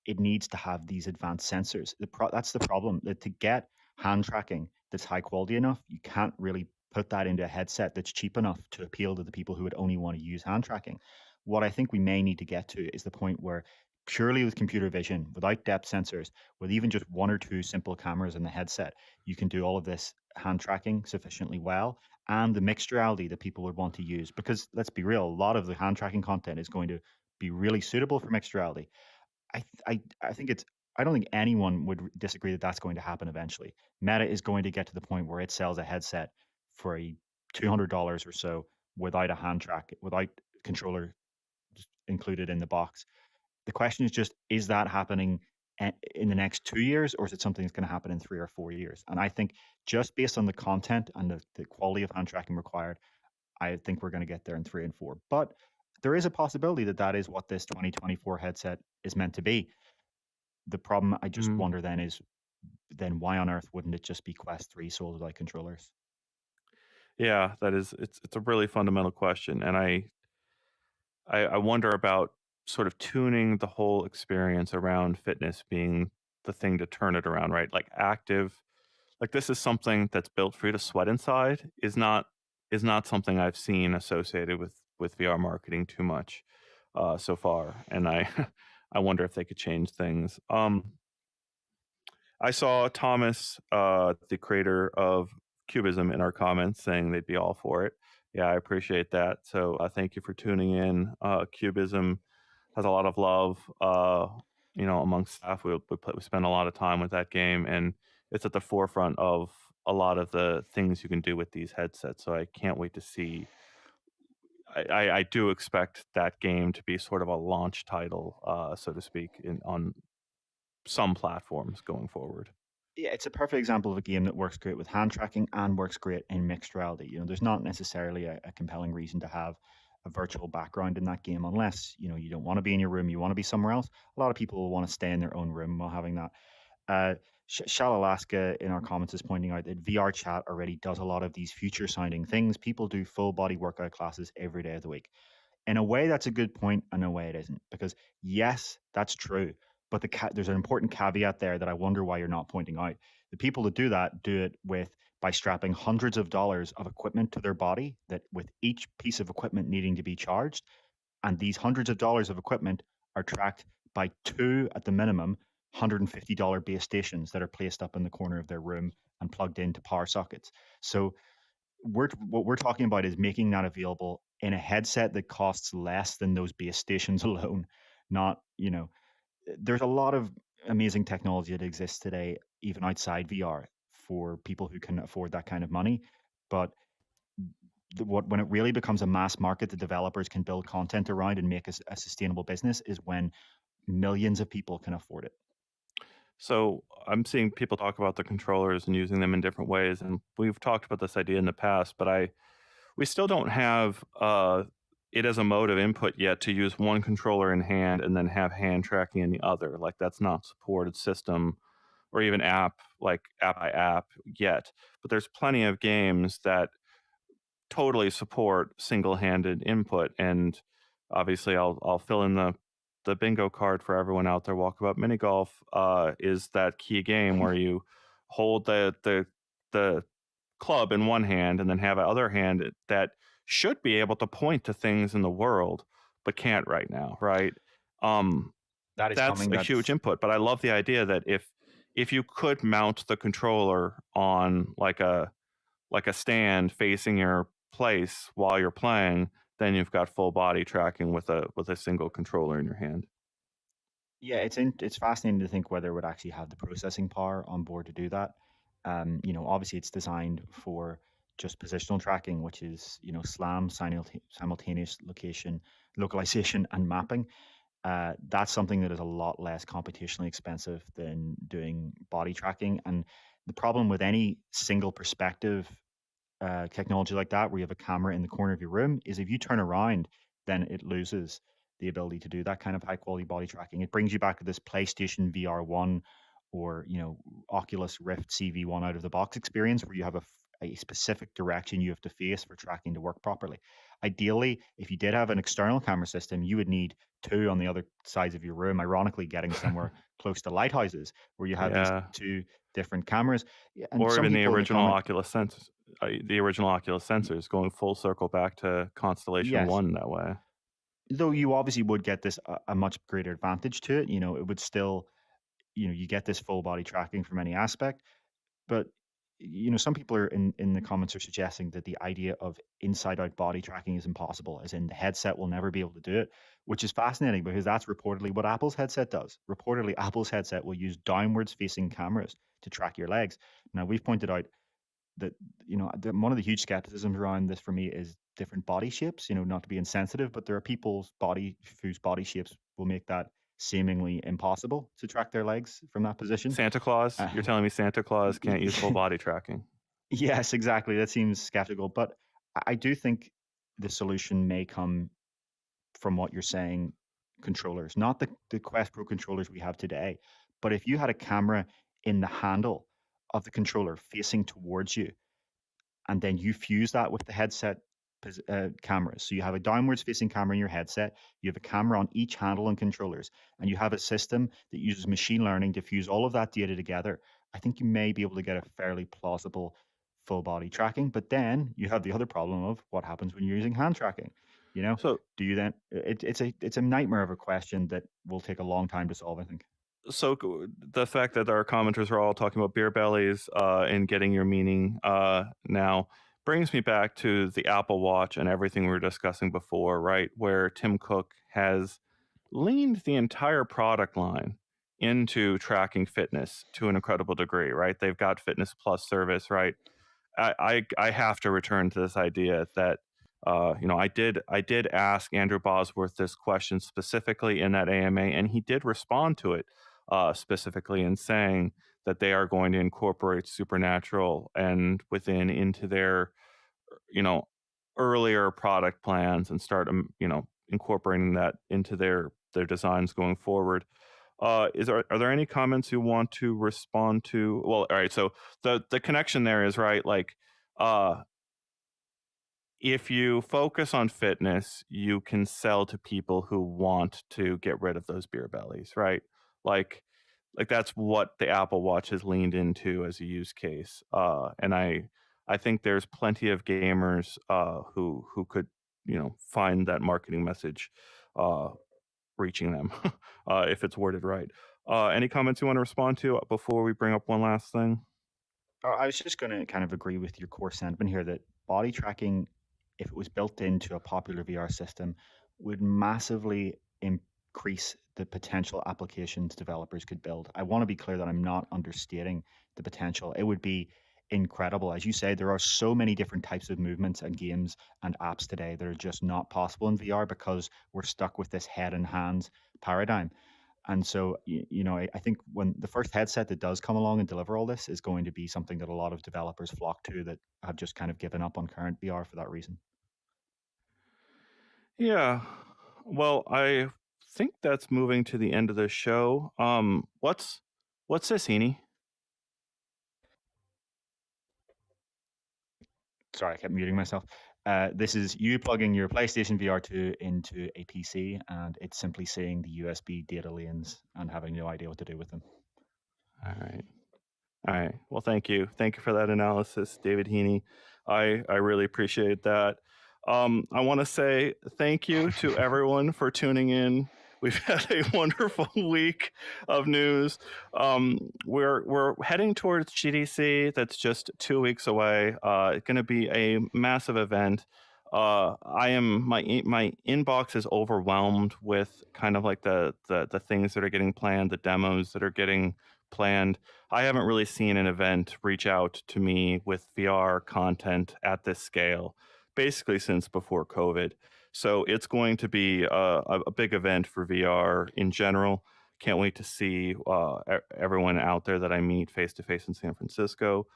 it needs to have these advanced sensors. That's the problem. That to get hand tracking that's high quality enough, you can't really put that into a headset that's cheap enough to appeal to the people who would only want to use hand tracking. What I think we may need to get to is the point where purely with computer vision, without depth sensors, with even just one or two simple cameras in the headset, you can do all of this hand tracking sufficiently well, and the mixed reality that people would want to use. Because let's be real, a lot of the hand tracking content is going to be really suitable for mixed reality. I think it's I don't think anyone would disagree that that's going to happen eventually. Meta is going to get to the point where it sells a headset for a $200 or so without a hand track, without controller included in the box. The question is just, is that happening in the next 2 years, or is it something that's going to happen in 3 or 4 years? And I think just based on the content and the quality of hand tracking required, I think we're going to get there in 3 and 4. But there is a possibility that that is what this 2024 headset is meant to be. The problem I just Mm, wonder then is, then why on earth wouldn't it just be Quest 3 sold without controllers? yeah, it's a really fundamental question, and I wonder about sort of tuning the whole experience around fitness being the thing to turn it around, right? Like active, like this is something that's built for you to sweat inside is not something I've seen associated with VR marketing too much so far, and I I wonder if they could change things. I saw Thomas, the creator of Cubism, in our comments saying they'd be all for it. Yeah, I appreciate that. So thank you for tuning in. Cubism has a lot of love, amongst staff. We spend a lot of time with that game, and it's at the forefront of a lot of the things you can do with these headsets. So I can't wait to see. I do expect that game to be sort of a launch title, so to speak, on some platforms going forward. Yeah, it's a perfect example of a game that works great with hand tracking and works great in mixed reality. There's not necessarily a compelling reason to have a virtual background in that game unless, you don't want to be in your room, you want to be somewhere else. A lot of people will want to stay in their own room while having that. Uh, Alaska in our comments is pointing out that VRChat already does a lot of these future sounding things. People do full body workout classes every day of the week. In a way, that's a good point. In a way, it isn't. Because yes, that's true. But there's an important caveat there that I wonder why you're not pointing out. The people that do that do it by strapping hundreds of dollars of equipment to their body, that with each piece of equipment needing to be charged. And these hundreds of dollars of equipment are tracked by two, at the minimum, $150 base stations that are placed up in the corner of their room and plugged into power sockets. So what we're talking about is making that available in a headset that costs less than those base stations alone. Not, there's a lot of amazing technology that exists today, even outside VR, for people who can afford that kind of money. But when it really becomes a mass market, the developers can build content around and make a sustainable business, is when millions of people can afford it. So I'm seeing people talk about the controllers and using them in different ways, and we've talked about this idea in the past, but we still don't have it as a mode of input yet to use one controller in hand and then have hand tracking in the other. Like that's not supported system or even app by app yet. But there's plenty of games that totally support single-handed input, and obviously I'll fill in the bingo card for everyone out there. Walkabout Mini Golf is that key game where you hold the club in one hand and then have other hand that should be able to point to things in the world but can't right now, right? Um, That is that's coming. a huge input, but I love the idea that if you could mount the controller on like a stand facing your place while you're playing, then you've got full body tracking with a single controller in your hand. Yeah, it's fascinating to think whether it would actually have the processing power on board to do that. Obviously it's designed for just positional tracking, which is, SLAM, simultaneous localization, and mapping. That's something that is a lot less computationally expensive than doing body tracking. And the problem with any single perspective technology like that, where you have a camera in the corner of your room, is if you turn around, then it loses the ability to do that kind of high quality body tracking. It brings you back to this PlayStation VR1 or Oculus Rift CV1 out of the box experience, where you have a specific direction you have to face for tracking to work properly. Ideally, if you did have an external camera system, you would need two on the other sides of your room, ironically getting somewhere close to lighthouses where you have these Yeah, two different cameras. Yeah, and or some even people in the comment, The original Oculus y- sensors, going full circle back to Constellation yes, One that way. though you obviously would get this a much greater advantage to it. It would still, you get this full body tracking from any aspect. But some people are in the comments are suggesting that the idea of inside out body tracking is impossible, as in the headset will never be able to do it, which is fascinating because that's reportedly what Apple's headset does. Reportedly, Apple's headset will use downwards facing cameras to track your legs. Now, we've pointed out that one of the huge skepticisms around this for me is different body shapes. Not to be insensitive, but there are people's body whose body shapes will make that seemingly impossible to track their legs from that position. Santa Claus? Uh, You're telling me Santa Claus can't use full body tracking? Yes, exactly. That seems skeptical, but I do think the solution may come from what you're saying, controllers, not the Quest Pro controllers we have today, but if you had a camera in the handle of the controller facing towards you, and then you fuse that with the headset cameras. So you have a downwards facing camera in your headset, you have a camera on each handle and controllers, and you have a system that uses machine learning to fuse all of that data together. I think you may be able to get a fairly plausible full body tracking, but then you have the other problem of what happens when you're using hand tracking. So Do you then? It's a nightmare of a question that will take a long time to solve, I think. the fact that our commenters are all talking about beer bellies and getting your meaning now brings me back to the Apple Watch and everything we were discussing before, right? Where Tim Cook has leaned the entire product line into tracking fitness to an incredible degree, right? They've got Fitness Plus service, right? I have to return to this idea that I did ask Andrew Bosworth this question specifically in that AMA, and he did respond to it specifically in saying that they are going to incorporate supernatural and within into their you know earlier product plans and start incorporating that into their designs going forward. Are there any comments you want to respond to? Well, all right. So the connection there is right. Like, uh, if you focus on fitness, you can sell to people who want to get rid of those beer bellies, right? Like, like that's what the Apple Watch has leaned into as a use case. And I think there's plenty of gamers who could find that marketing message uh, reaching them if it's worded right. Any comments you want to respond to before we bring up one last thing? I was just going to kind of agree with your core sentiment here that body tracking, if it was built into a popular VR system, would massively increase the potential applications developers could build. I want to be clear that I'm not understating the potential. It would be incredible. As you say, there are so many different types of movements and games and apps today that are just not possible in VR because we're stuck with this head and hands paradigm. And so, I think when the first headset that does come along and deliver all this is going to be something that a lot of developers flock to that have just kind of given up on current VR for that reason. Yeah. Well, I think that's moving to the end of the show. What's this, Heaney? Sorry, I kept muting myself. This is you plugging your PlayStation VR 2 into a PC, and it's simply seeing the USB data lanes and having no idea what to do with them. All right. All right. Well, thank you. Thank you for that analysis, David Heaney. I really appreciate that. I want to say thank you to everyone for tuning in. We've had a wonderful week of news. We're heading towards GDC. That's just 2 weeks away. It's going to be a massive event. My inbox is overwhelmed with kind of like the things that are getting planned, the demos that are getting planned. I haven't really seen an event reach out to me with VR content at this scale, basically since before COVID. So it's going to be a big event for VR in general. Can't wait to see everyone out there that I meet face to face in San Francisco.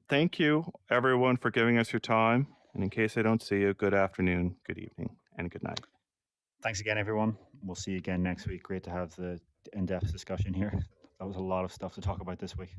Thank you, everyone, for giving us your time. And in case I don't see you, good afternoon, good evening, and good night. Thanks again, everyone. We'll see you again next week. Great to have the in-depth discussion here. That was a lot of stuff to talk about this week.